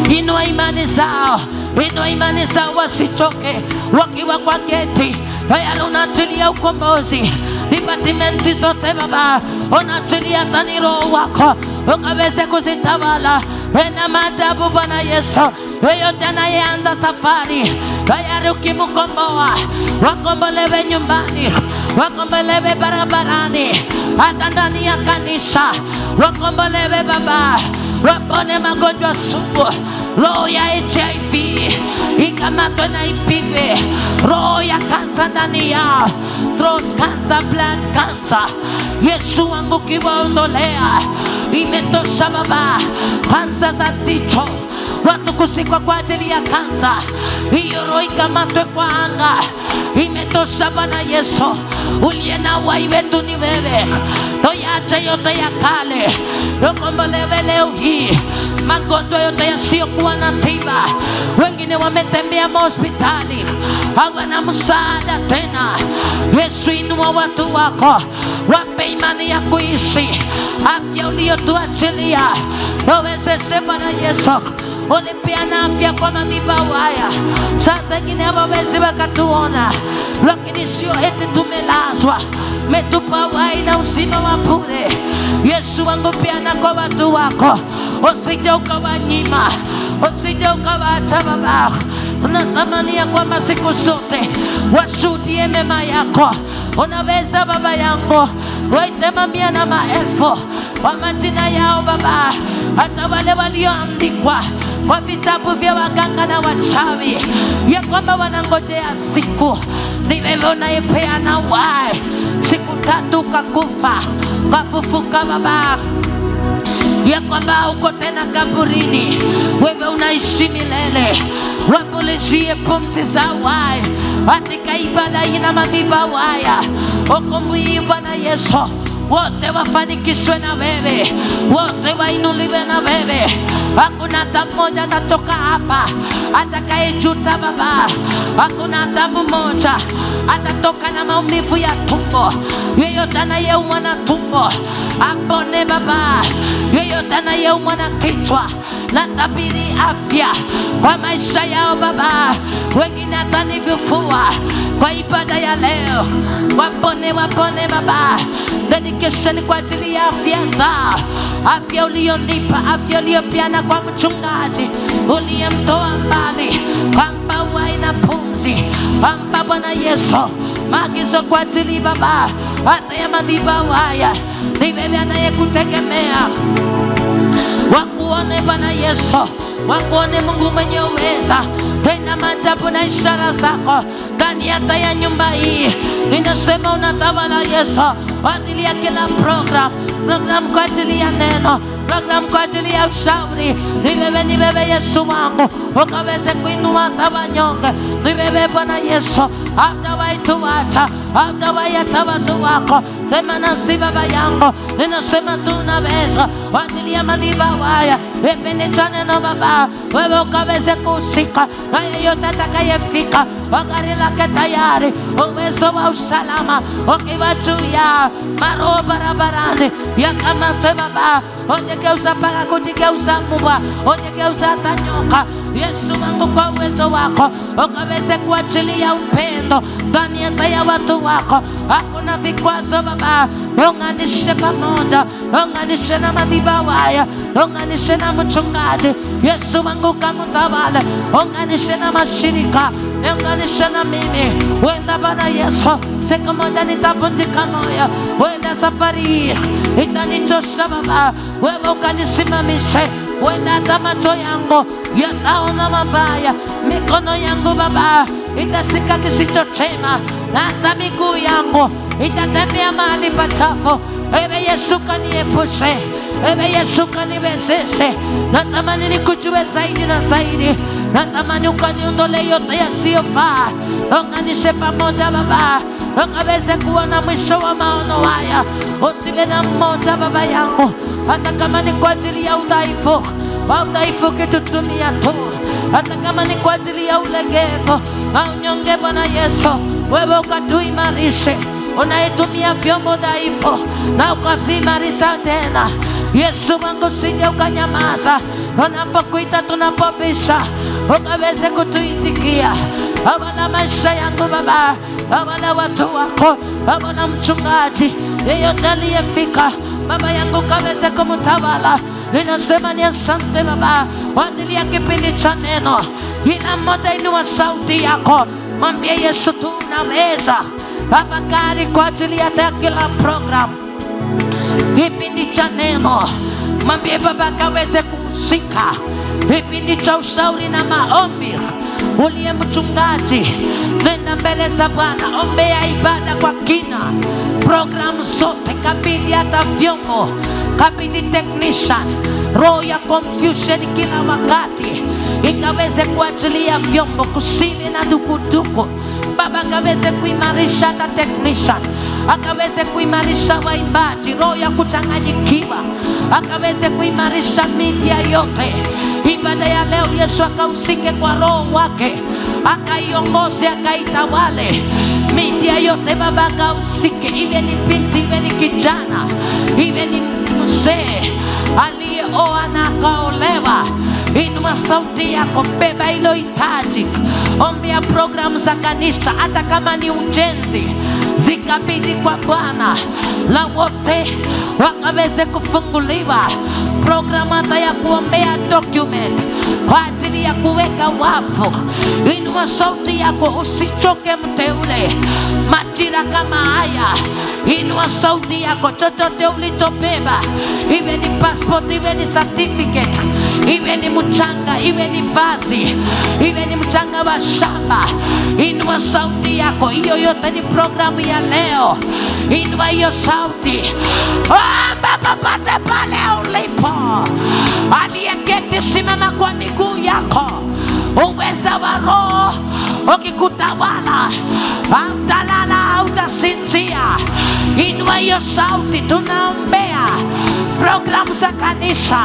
inua imani zao, inua imani zao, wasichoke wakiwa kwa geti. Haya, unaachilia ukombozi departmenti zote Baba, unaachilia tani roho wako ukaweze kuzitawala. Wena maajabu Bwana Yesu, yeyote anayeanza safari tayari ukimkomboa, wakombolewe nyumbani, wakombolewe barabarani, hata ndani ya kanisa, wakombolewe Baba, wapone magonjwa sugu. Roho ya HIV ikamatwe na ipigwe, roho ya kansa ndani yao, throat cancer, blood cancer, Yesu wangu kiwaondolea. Imetosha Baba, kansa za zicho, watu kusikwa kwa ajili ya kansa, hiyo roho ikamatwe kwa anga. Imetosha Bwana Yesu, uliye na uhai wetu ni wewe. Toyache yote ya kale, ukombolewe leo hii. Magonjwa yote yasiyokuwa na tiba, wengine wametembea hospitali hawana msaada tena. Yesu, inua watu wako, wape imani ya kuishi. Afya uliyotuachilia wawezeshe Bwana Yesu. Ulipeana afya kwa madhabahu haya, sasa wengine hawawezi wakatuona, lakini sio eti tumelazwa, umetupa uhai na uzima wa bure. Yesu wangu, peana kwa watu wako, usije ukawanyima, usije ukawaacha Baba. Tunatamani ya kwamba siku zote washuhudie mema yako. Unaweza Baba yangu, waite mamia na maelfu kwa majina yao Baba, hata wale walioandikwa kwa vitabu vya waganga na wachawi, ya kwamba wanangojea siku ni wewe unayepeana uhai. Siku 3 ukakufa, ukafufuka Baba, ya kwamba uko tena kaburini, wewe unaishi milele. Wapulishie pumzi za uhai katika ibada ina madhabahu haya. Ukumbuke Bwana Yesu, wote wafanikishwe na wewe, wote wainuliwe na wewe. Hakuna hata mmoja atatoka hapa atakayejuta Baba, hakuna hata mmoja atatoka na maumivu ya tumbo. Yeyote anayeumwa na tumbo apone Baba, yeyote anayeumwa na kichwa na tabiri afya kwa maisha yao Baba. Wengine hata ni vifua, kwa ibada ya leo wapone, wapone Baba. Dedication kwa ajili ya afya zao, afya ulionipa, afya uliyopeana kwa mchungaji uliyemtoa mbali, kwamba uhai na pumzi, kwamba Bwana Yesu maagizo kwa ajili Baba hata ya madhabahu haya. Ni wewe anayekutegemea, wakuone Bwana Yesu, wakuone Mungu mwenye uweza, tena maajabu na ishara zako ndani hata ya nyumba hii. Ninasema unatawala Yesu, kwa ajili ya kila program kwa ajili ya neno, program kwa ajili ya ushauri. Ni wewe Yesu wangu, ukaweze kuinua hata wanyonge. Ni wewe Bwana Yesu, hatawahi tuacha, hatawahi acha watu wako. Sema nasi Baba yangu, ninasema tunaweza kwa ajili ya madhabahu haya. Ipendeza neno Baba, wewe ukaweze kuhusika na yeyote atakayefika, gari lake tayari, uwezo wa usalama ukiwa juu ya maroho barabarani, yakamatwe Baba. Ongegeuza mpaka kujigeuza mbwa, ongegeuza hata nyoka. Yesu wangu, kwa uwezo wako ukaweze kuachilia upendo ndani ya watu wako. Hakuna vikwazo Baba, unganishe pamoja, unganishe na madhabahu haya, unganishe na mchungaji Yesu wangu, kamtawale, unganishe na mashirika, unganishe na mimi. Wenda Bwana Yesu, siku moja nitavunjika moyo, wenda safari hii itanichosha Baba, wewe ukanisimamishe. Wenda hata macho yangu yataona mabaya, mikono yangu Baba itashika kisicho chema, na hata miguu yangu itatembea mahali pachafu. Ewe Yesu kaniepushe, ewe Yesu kaniwezeshe. Natamani nikujue zaidi na zaidi, natamani ukaniondole yote yasiyofaa. Unganishe pamoja Baba, ukaweze kuona mwisho wa maono haya. Usiwe na mmoja Baba yangu, hata kama ni kwa ajili ya udhaifu, udhaifu ukitutumia tu, hata kama ni kwa ajili ya ulegevu au unyonge. Bwana Yesu, wewe ukatuimarishe. Unaitumia vyombo dhaifu na ukaviimarisha tena. Yesu wangu, sije ukanyamaza tunapokuita, tunapobisha, ukaweze kutuitikia. Awala maisha yangu Baba, awala watu wako, awala mchungaji yeyote aliyefika Baba yangu, kaweze kumtawala Ninasema ni asante Baba kwa ajili ya kipindi cha neno. Kila mmoja inua sauti yako, mwambie Yesu tu unaweza. Tafakari kwa ajili ya kila program, kipindi cha neno, mwambie Baba kaweze kuhusika. Kipindi cha ushauri na maombi, uliye mchungaji, nenda mbele za Bwana, ombea ibada kwa kina. Programu zote kabidhi, hata vyombo kabidhi, technician, roho ya confusion kila wakati ikaweze kuachilia vyombo kusivi na dukuduku. Baba akaweze kuimarisha hata technician, akaweze kuimarisha waimbaji, roho ya kuchanganyikiwa akaweze kuimarisha media yote. Ibada ya leo Yesu akahusike kwa roho wake, akaiongoze, akaitawale media yote. Baba akahusike, iwe ni binti, iwe ni kijana, iwe ni mzee aliyeoa na akaolewa. Inua sauti yako, beba hilo hitaji, ombea programu za kanisa, hata kama ni ujenzi, zikabidhi kwa Bwana, la wote wakaweze kufunguliwa. Programu hata ya kuombea document kwa ajili ya kuweka wafu. Inua sauti yako, usichoke mteule. Majira kama haya, inua sauti yako, chochote ulichobeba, iwe ni passport, iwe ni certificate, iwe ni mchanga, iwe ni vazi, iwe ni mchanga wa shamba, inua sauti yako. Hiyo yote ni programu ya leo. Inua hiyo sauti, omba popote pale ulipo. Aliyeketi, simama kwa miguu yako. Uweza wa Roho ukikutawala, hautalala, hautasinzia. Inua hiyo sauti, tunaombea programu za kanisa.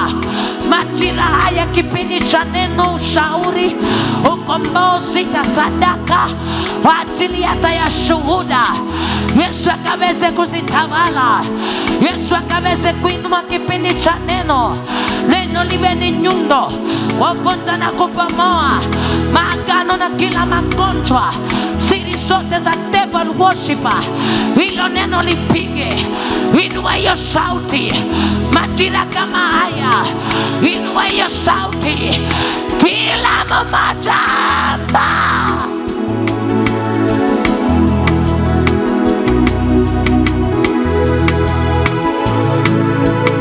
Majira haya, kipindi cha neno, ushauri, ukombozi, cha sadaka kwa ajili hata ya shuhuda. Yesu akaweze kuzitawala. Yesu akaweze kuinua kipindi cha neno. Neno liwe ni nyundo, wavunja na kubomoa maagano na kila magonjwa, siri zote za devil worshiper. Hilo neno lipige. Inua hiyo sauti, majira kama haya, inua hiyo sauti, kila mmoja.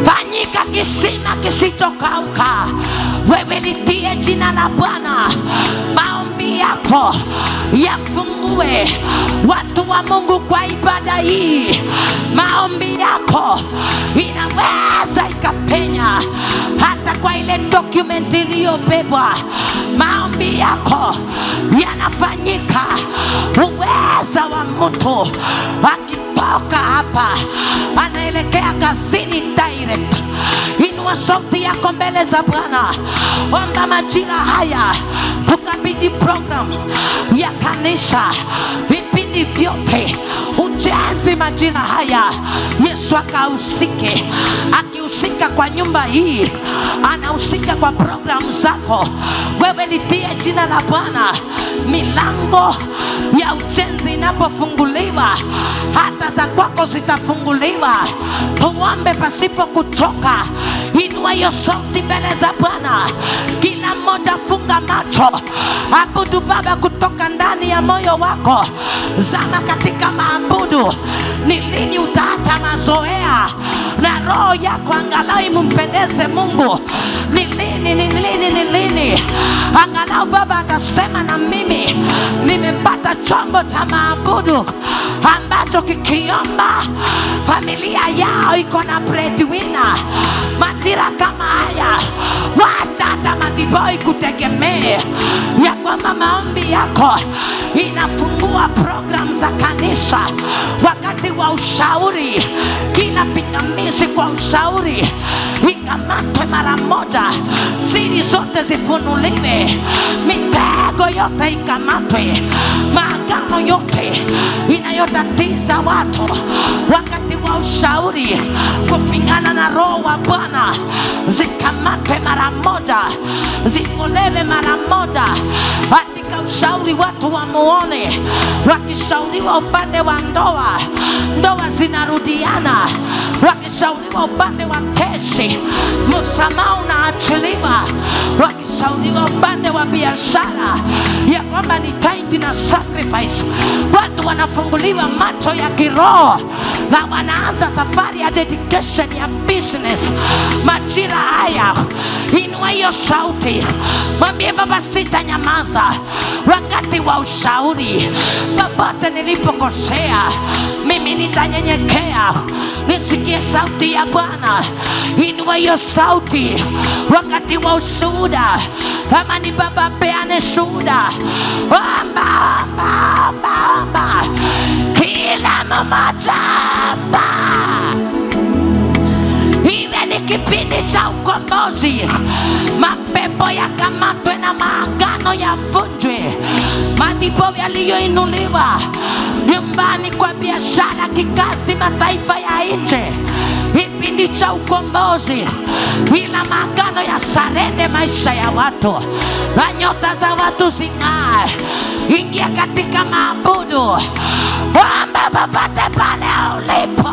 Fanyika kisima kisichokauka. Wewe litie jina la Bwana. Maombi yako yafungue watu wa Mungu kwa ibada hii. Maombi yako inaweza ikapenya hata kwa ile document iliyobebwa. Maombi yako yanafanyika. Uweza wa mtu akitoka hapa anaelekea kazini direct. Inua sauti yako mbele za Bwana. Omba majira haya, tukabidhi program ya kanisa, vipindi vyote, ujenzi. Majira haya Yesu akahusike. Akihusika kwa nyumba hii, anahusika kwa programu zako. Wewe litie jina la Bwana. Milango ya ujenzi inapofunguliwa, hata za kwako zitafunguliwa. Tuombe pasipo kuchoka. Inua hiyo sauti mbele za Bwana. Kila mmoja funga macho, abudu Baba kutoka ndani ya moyo wako. Zama katika maabudu. Ni lini utaacha mazoea na roho yako angalau imumpendeze Mungu? Ni lini angalau Baba atasema na mimi nimepata chombo cha maabudu ambacho kikiomba familia yao iko na breadwinner. Majira kama haya, wacha hata madiboi kutegemea ya kwamba maombi yako inafungua program za kanisa. Wakati wa ushauri, kila pingamizi kwa ushauri ikamatwe mara moja. Siri zote zifunuliwe, mitego yote ikamatwe, maagano yote inayotatiza watu wakati wa ushauri kupingana na roho wa Bwana zikamatwe mara moja, zing'olewe mara moja. Nataka ushauri watu wamuone. Wakishauriwa upande wa ndoa, ndoa zinarudiana. Wakishauriwa upande wa kesi, msamaha unaachiliwa. Wakishauriwa upande wa biashara, ya kwamba ni tithe na sacrifice, watu wanafunguliwa macho ya kiroho na wanaanza safari ya dedication ya business. Majira haya, inua hiyo sauti, mwambie Baba, sitanyamaza wakati wa ushauri. Popote nilipokosea, mimi nitanyenyekea nisikie sauti ya Bwana. Inua hiyo sauti wakati wa ushuhuda. Kama ni baba, peane shuhuda. Omba, omba, omba, omba. Kila mmoja omba. Iwe ni kipindi cha ukombozi. Mapepo yakamatwe na maagano yavunjwe. Madipo yaliyoinuliwa nyumbani, kwa biashara, kikazi, mataifa ya nje. Kipindi cha ukombozi, ila maagano ya sarende maisha ya watu, na nyota za watu zing'ae. Ingia katika maabudu, omba popote pale ulipo.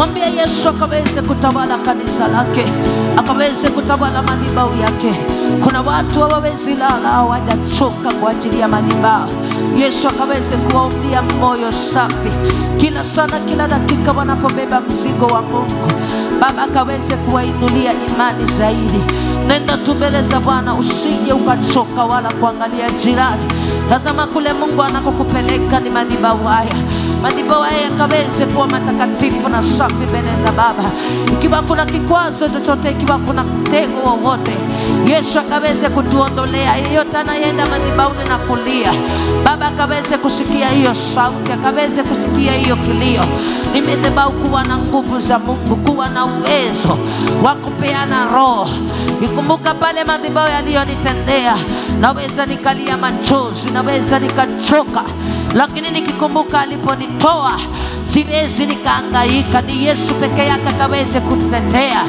Mwambie Yesu akaweze kutawala kanisa lake, akaweze kutawala madhabahu yake. Kuna watu hawawezi lala, hawajachoka kwa ajili ya madhabahu. Yesu akaweze kuwaombea moyo safi kila sana, kila dakika wanapobeba mzigo wa Mungu. Baba akaweze kuwainulia imani zaidi. Nenda tu mbele za Bwana, usije ukachoka wala kuangalia jirani. Tazama kule Mungu anakokupeleka ni madhabahu haya. Madhabahu haya yakaweze kuwa matakatifu na safi mbele za Baba. Ikiwa kuna kikwazo chochote, ikiwa kuna mtego wowote, Yesu akaweze kutuondolea. Yeyote anayeenda madhabahuni na kulia, Baba akaweze kusikia hiyo sauti, akaweze kusikia hiyo kilio. Ni madhabahu kuwa na nguvu za Mungu, kuwa na uwezo wa kupeana roho. Nikumbuka pale madhabahu yaliyonitendea, naweza nikalia machozi, naweza nikachoka, lakini nikikumbuka aliponitoa siwezi nikahangaika. Ni Yesu peke yake akaweze kututetea.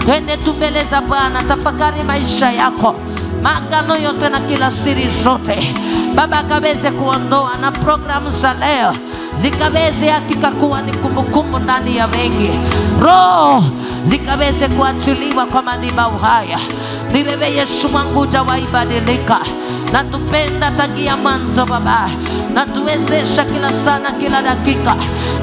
Twende tu mbele za Bwana, tafakari maisha yako, maagano yote na kila siri zote. Baba akaweze kuondoa, na programu za leo zikaweze hakika kuwa ni kumbukumbu ndani ya wengi. Roho zikaweze kuachiliwa kwa madhabahu haya. Ni wewe Yesu wangu, hujawahi badilika. Na tupenda tangia mwanzo Baba, na tuwezesha kila sana, kila dakika.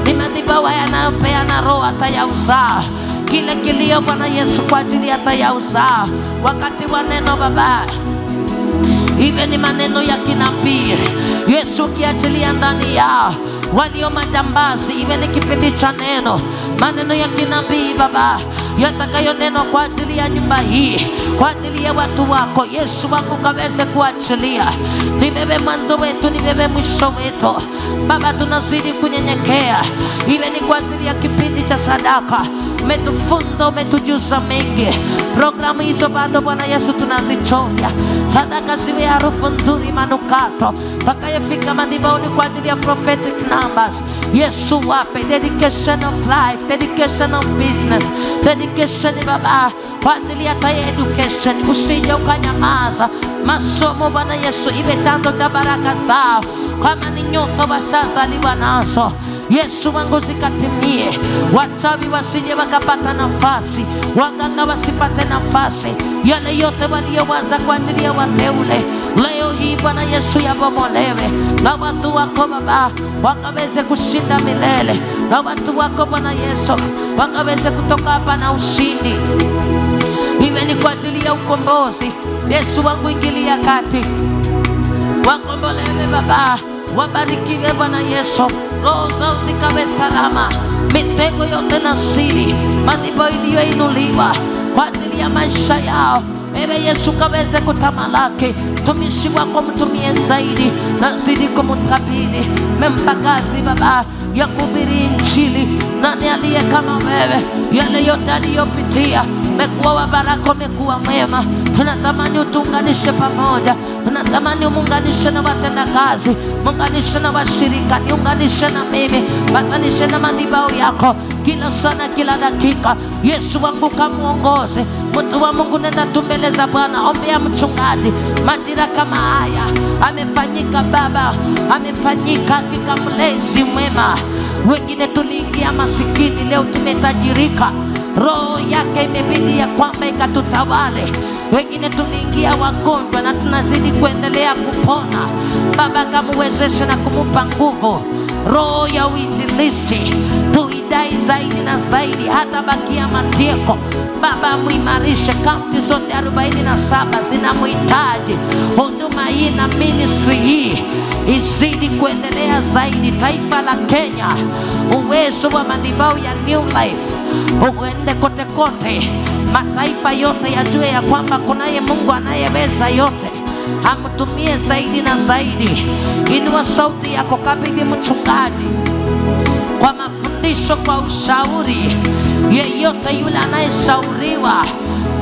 Ni madhabahu yanayopeana roho atayauzaa. Kile kilio Bwana Yesu kwa ajili atayauzaa. Wakati wa neno Baba, iwe ni maneno ya kinabii, Yesu kiachilia ndani yao walio majambazi. Iwe ni kipindi cha neno, maneno ya kinabii Baba yatakayonenwa kwa ajili ya nyumba hii, kwa ajili ya watu wako. Yesu wangu kaweze kuachilia. Ni wewe mwanzo wetu, ni wewe mwisho wetu Baba, tunazidi kunyenyekea. Iwe ni kwa ajili ya kipindi cha sadaka. Umetufunza, umetujuza mengi. Programu hizo bado Bwana Yesu tunazichoja. Sadaka ziwe harufu nzuri, manukato takayefika madhabahuni kwa ajili ya prophetic numbers. Yesu wape dedication of life, dedication of business, dedication Baba kwa ajili ya education. Usije ukanyamaza. Masomo Bwana Yesu iwe chanzo cha baraka zao. Kama ni nyota washazaliwa nazo, Yesu wangu zikatimie. Wachawi wasije wakapata nafasi, waganga wasipate nafasi. Yale yote waliowaza kwa ajili ya wateule, leo hii Bwana Yesu yabomolewe. Na watu wako Baba wakaweze kushinda milele. Na watu wako Bwana Yesu wakaweze kutoka hapa na ushindi. Iwe ni kwa ajili ya ukombozi. Yesu wangu ingilia kati, wakombolewe Baba, wabarikiwe Bwana Yesu. Roho zao zikawe salama, mitego yote na siri, madhabahu iliyoinuliwa kwa ajili ya maisha yao, ewe Yesu kaweze kutamalaki. Tumishi wako mtumie zaidi, na zidi kumtabiri. Mempa kazi Baba ya kuhubiri Injili. Nani aliye kama wewe? Yale yote aliyopitia, mekuwa wa baraka, mekuwa mwema. Tunatamani utuunganishe pamoja, tunatamani umunganishe na watenda kazi, munganishe na washirika, niunganishe na mimi, patanishe na madhabahu yako kila sana, kila dakika. Yesu wangu kamuongoze. Mtu wa Mungu, nenda tu mbele za Bwana, ombea mchungaji. Majira kama haya amefanyika Baba, amefanyika hakika mlezi mwema. Wengine tuliingia masikini, leo tumetajirika. Roho yake imebidi ya kwamba ikatutawale. Wengine tuliingia wagonjwa na tunazidi kuendelea kupona. Baba kamuwezeshe na kumupa nguvu. Roho ya uinjilisti tuidai zaidi na zaidi, hata bakia Matieko Baba muimarishe. Kaunti zote 47 zinamhitaji. Huduma hii na ministry hii izidi kuendelea zaidi. Taifa la Kenya, uwezo wa madhabahu ya New Life uende kote kote. Mataifa yote yajue ya kwamba kunaye Mungu anayeweza yote. Amtumie zaidi na zaidi. Inua sauti yako, kabidhi mchungaji kwa mafundisho, kwa ushauri. Yeyote yule anayeshauriwa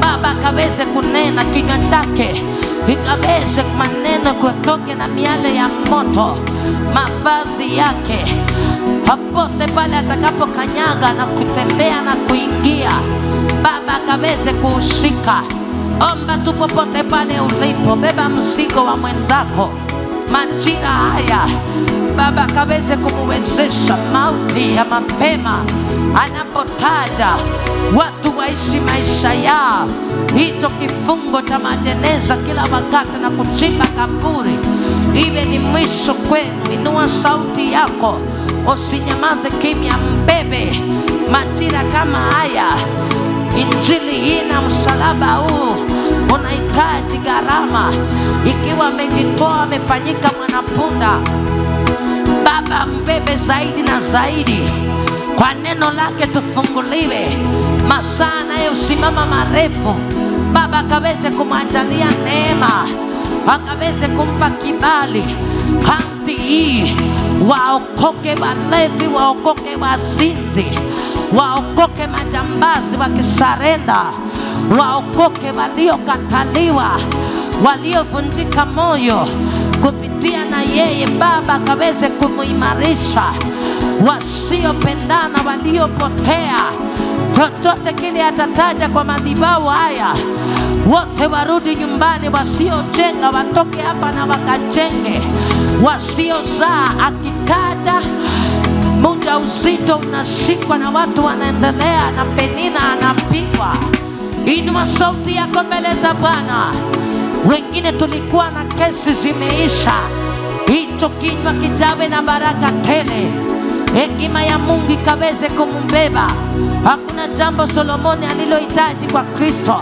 Baba kaweze kunena, kinywa chake ikaweze maneno kutoke na miale ya moto. Mavazi yake popote pale atakapokanyaga na kutembea na kuingia, Baba kaweze kuushika. Omba tu popote pale ulipo, beba mzigo wa mwenzako. Majira haya Baba kaweze kumuwezesha. Mauti ya mapema anapotaja watu waishi maisha yao, hicho kifungo cha majeneza kila wakati na kuchimba kaburi iwe ni mwisho kwenu. Inua sauti yako, usinyamaze kimya, mbebe majira kama haya. Injili hii na msalaba huu unahitaji gharama. Ikiwa amejitoa, amefanyika mwanapunda, Baba mbebe zaidi na zaidi. Kwa neno lake tufunguliwe, masaa nayosimama marefu, Baba akaweze kumwajalia neema, akaweze kumpa kibali. Kaunti hii waokoke walevi, waokoke wazinzi, waokoke majambazi wakisarenda, waokoke waliokataliwa, waliovunjika moyo. Kupitia na yeye Baba akaweze kumuimarisha wasiopendana, waliopotea. Chochote kile atataja kwa madhabahu haya, wote warudi nyumbani. Wasiojenga watoke hapa na wakajenge. Wasiozaa, akitaja ujauzito unashikwa na watu wanaendelea, na Penina anapigwa. Inua sauti yako mbele za Bwana. Wengine tulikuwa na kesi zimeisha, hicho kinywa kijawe na baraka tele. Hekima ya Mungu ikaweze kumbeba. Hakuna jambo Solomoni alilohitaji kwa Kristo,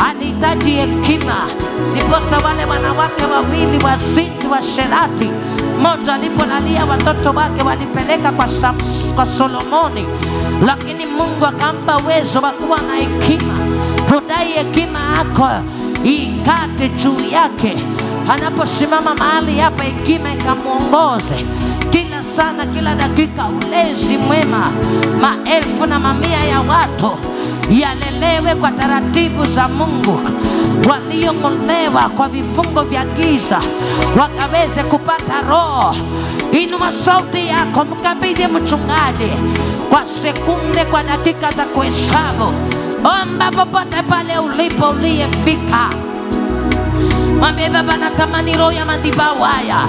alihitaji hekima. Ndiposa wale wanawake wawili wazinzi washerati, mmoja alipolalia watoto wake walipeleka kwa Solomoni, lakini Mungu akampa uwezo wa kuwa na hekima. Tudai hekima yako ikate juu yake. Anaposimama mahali hapa, hekima ikamuongoze kila sana, kila dakika. Ulezi mwema, maelfu na mamia ya watu yalelewe kwa taratibu za Mungu. Waliong'olewa kwa vifungo vya giza wakaweze kupata roho. Inua sauti yako, mkabidhi mchungaji kwa sekunde, kwa dakika za kuhesabu. Omba popote pale ulipo, uliyefika. Mwambie Baba, natamani roho ya madhabahu haya,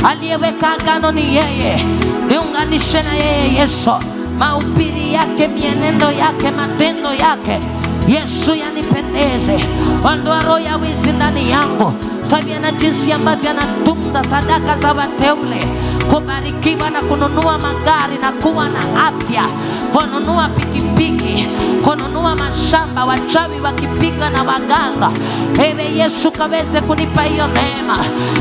aliyeweka agano ni yeye. Niunganishe na yeye Yesu, mahubiri yake, mienendo yake, matendo yake Yesu yanipendeze. Ondoa roho ya wizi ndani yangu, sababu na jinsi ambavyo anatunza sadaka za wateule, kubarikiwa na kununua magari na kuwa na afya, kununua pikipiki, kununua mashamba, wachawi wakipiga na waganga. Ewe Yesu kaweze kunipa hiyo neema.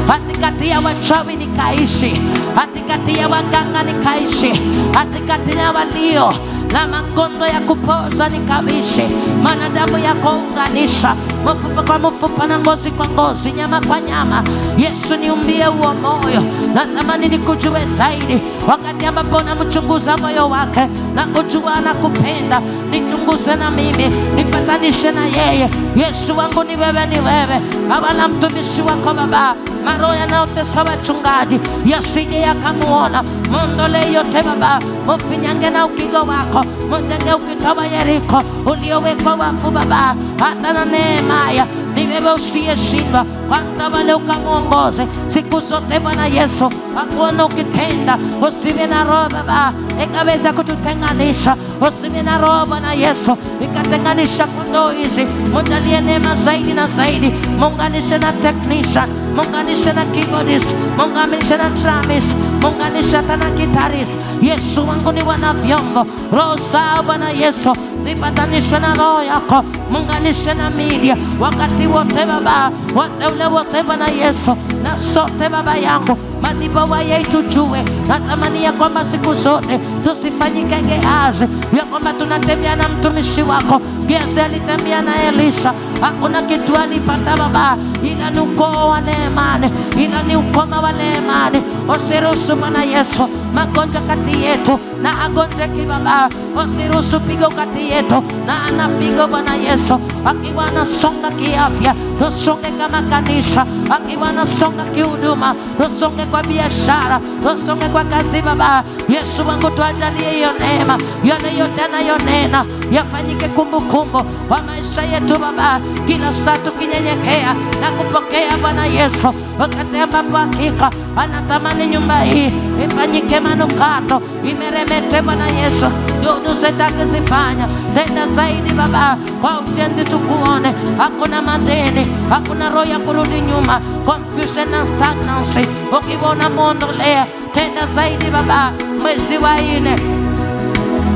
Katikati ya wachawi nikaishi, katikati ya waganga nikaishi, katikati ya walio na magonjwa ya kupoza nikawishi. Maana damu yako unganisha mfupa kwa mfupa na ngozi kwa ngozi, nyama kwa nyama. Yesu niumbie huo moyo, natamani nikujue zaidi. Wakati ambapo namchunguza moyo wake na kujua na kupenda, nichunguze na mimi, nipatanishe na yeye. Yesu wangu ni wewe, ni wewe. Awala mtumishi wako Baba, maroho yanayotesa wachungaji yasije yakamuona. Mondole yote Baba, mufinyange na ukigo wako, mujenge ukitoa Yeriko uliowekwa wafu Baba. Hata na Nehemia ni wewe usiyeshindwa, wamtawale ukamuongoze siku zote Bwana Yesu. Akuona ukitenda, usiwe na roho Baba ikaweza kututenganisha. Usiwe na roho Bwana Yesu ikatenganisha kondoo hizi. Mujalie neema zaidi na zaidi. Munganishe na technician, munganishe na keyboardist, munganishe na drummist, munganishe hata na guitarist. Yesu wangu ni wana vyombo, roho zao Bwana Yesu zipatanishwe na roho yako. Munganishe na media wakati wote Baba, wateule wote Bwana Yesu, na sote Baba yangu madhabahu yetu jue. Natamani ya kwamba siku zote tusifanyike Gehazi, ya kwamba tunatembea na mtumishi wako. Gehazi alitembea na Elisha, hakuna kitu alipata Baba, ila ni ukoo wa Naamani, ila ni ukoma wa Naamani. Usiruhusu Bwana Yesu magonjwa kati yetu na agonjeki Baba. Usiruhusu pigo kati yetu na anapigo Bwana Yesu. Akiwa anasonga kiafya, tusonge kama kanisa. Akiwa anasonga kihuduma, tusonge kwa biashara, tusonge kwa kazi Baba. Yesu wangu tuajalie hiyo neema, yale yote anayonena yafanyike kumbukumbu. vifungo wa maisha yetu Baba, kila saa tukinyenyekea na kupokea Bwana Yesu, wakati ambapo hakika anatamani nyumba hii ifanyike manukato, imeremete Bwana Yesu, ndio zetake zifanya tenda zaidi Baba, kwa ujenzi tukuone, hakuna madeni, hakuna roho ya kurudi nyuma, confusion na stagnancy, ukiona muondolea tenda zaidi Baba. Mwezi wa 4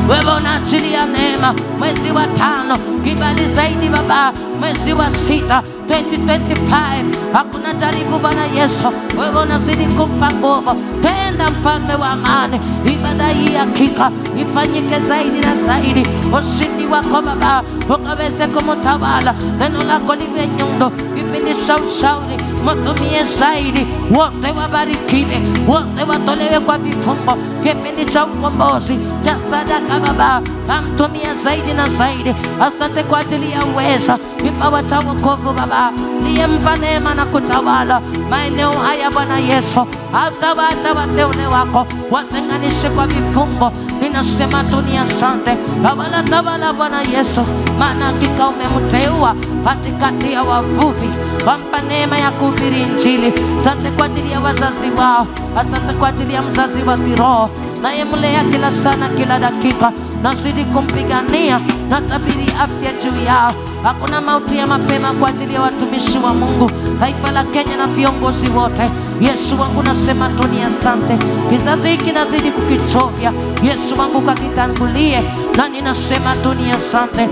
wewe unaachilia neema, mwezi wa 5 kibali zaidi Baba, mwezi wa 6 2025 hakuna jaribu Bwana Yesu, wewe unazidi kumpa nguvu. Tenda mfalme wa amani, ibada hii hakika ifanyike zaidi na zaidi, ushindi wako Baba ukaweze kumtawala, neno lako liwe nyundo, kipindi cha ushauri mtumie zaidi, wote wabarikiwe, wote watolewe kwa vifungo, kipindi cha ukombozi cha sadaka Baba kamtumia zaidi na zaidi. Asante kwa ajili ya uweza, kipawa cha wokovu Baba, liyempa neema na kutawala maeneo haya Bwana Yesu. Hautawacha wateule wako watenganishe kwa vifungo. Ninasema tu ni asante, tawala Bwana Yesu, maana hakika umemteua katikati ya wavuvi, wampa neema ya kuhubiri Injili. Asante kwa ajili ya wazazi wao, asante kwa ajili ya mzazi wa kiroho, naye mlea kila sana kila dakika, nazidi kumpigania na tabiri afya juu yao. Hakuna mauti ya mapema kwa ajili ya watumishi wa Mungu, taifa la Kenya na viongozi wote. Yesu wangu nasema tu ni asante, kizazi hiki nazidi kukichovya Yesu wangu kakitangulie, na ninasema tu ni asante.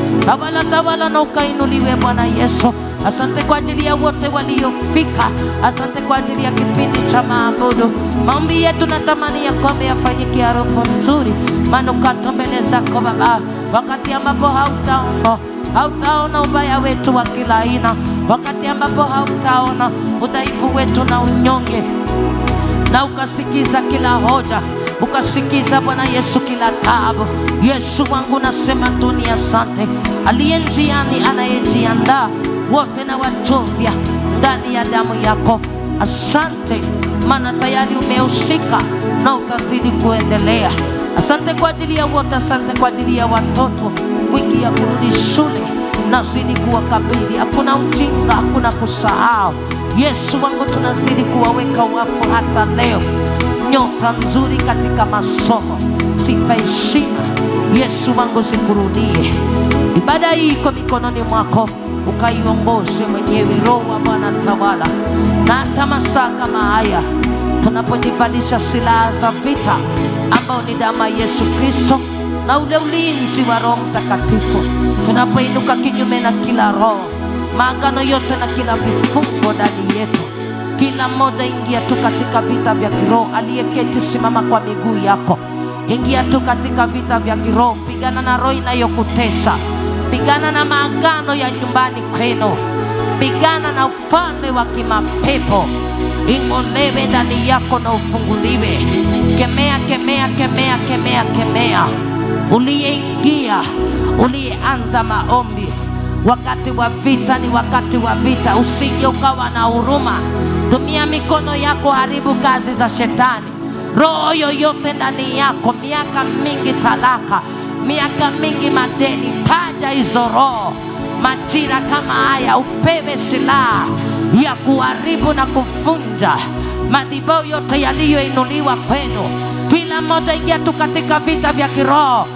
Tawala na ukainuliwe Bwana Yesu. Asante kwa ajili ya wote waliofika, asante kwa ajili ya kipindi cha maabudu. Maombi yetu natamani ya kwamba yafanyike harufu nzuri, manukato mbele zako Baba, wakati ambapo hautaona ubaya wetu wa kila aina, wakati ambapo hautaona udhaifu wetu na unyonge, na ukasikiza kila hoja, ukasikiza Bwana Yesu kila taabu. Yesu wangu nasema tu ni asante. Aliye njiani anayejiandaa, wote na wachovya ndani ya damu yako. Asante maana tayari umehusika na utazidi kuendelea. Asante kwa ajili ya wote, asante kwa ajili ya watoto wiki ya kurudi shule, nazidi kuwakabidhi. Hakuna ujinga, hakuna kusahau. Yesu wangu tunazidi kuwaweka wafu hata leo, nyota nzuri katika masomo, sifa heshima Yesu wangu zikurudie. Ibada hii iko mikononi mwako, ukaiongoze mwenyewe. Roho wa Bwana tawala, na hata masaa kama haya tunapojivalisha silaha za vita ambao ni damu ya Yesu Kristo na ule ulinzi wa Roho Mtakatifu, tunapoinuka kinyume na kila roho, maagano yote na kila vifungo ndani yetu, kila mmoja ingia tu katika vita vya kiroho. Aliyeketi simama kwa miguu yako, ingia tu katika vita vya kiroho. Pigana na roho inayokutesa, pigana na maagano ya nyumbani kwenu, pigana na ufalme wa kimapepo. Ing'olewe ndani yako na ufunguliwe. Kemea, kemea, kemea, kemea, kemea. Uliyeingia, uliyeanza maombi, wakati wa vita ni wakati wa vita. Usije ukawa na huruma. Tumia mikono yako, haribu kazi za shetani. Roho yoyote ndani yako, miaka mingi talaka, miaka mingi madeni, taja hizo roho. Majira kama haya upewe silaha ya kuharibu na kuvunja madhabahu yote yaliyoinuliwa kwenu. Kila mmoja ingia tu katika vita vya kiroho.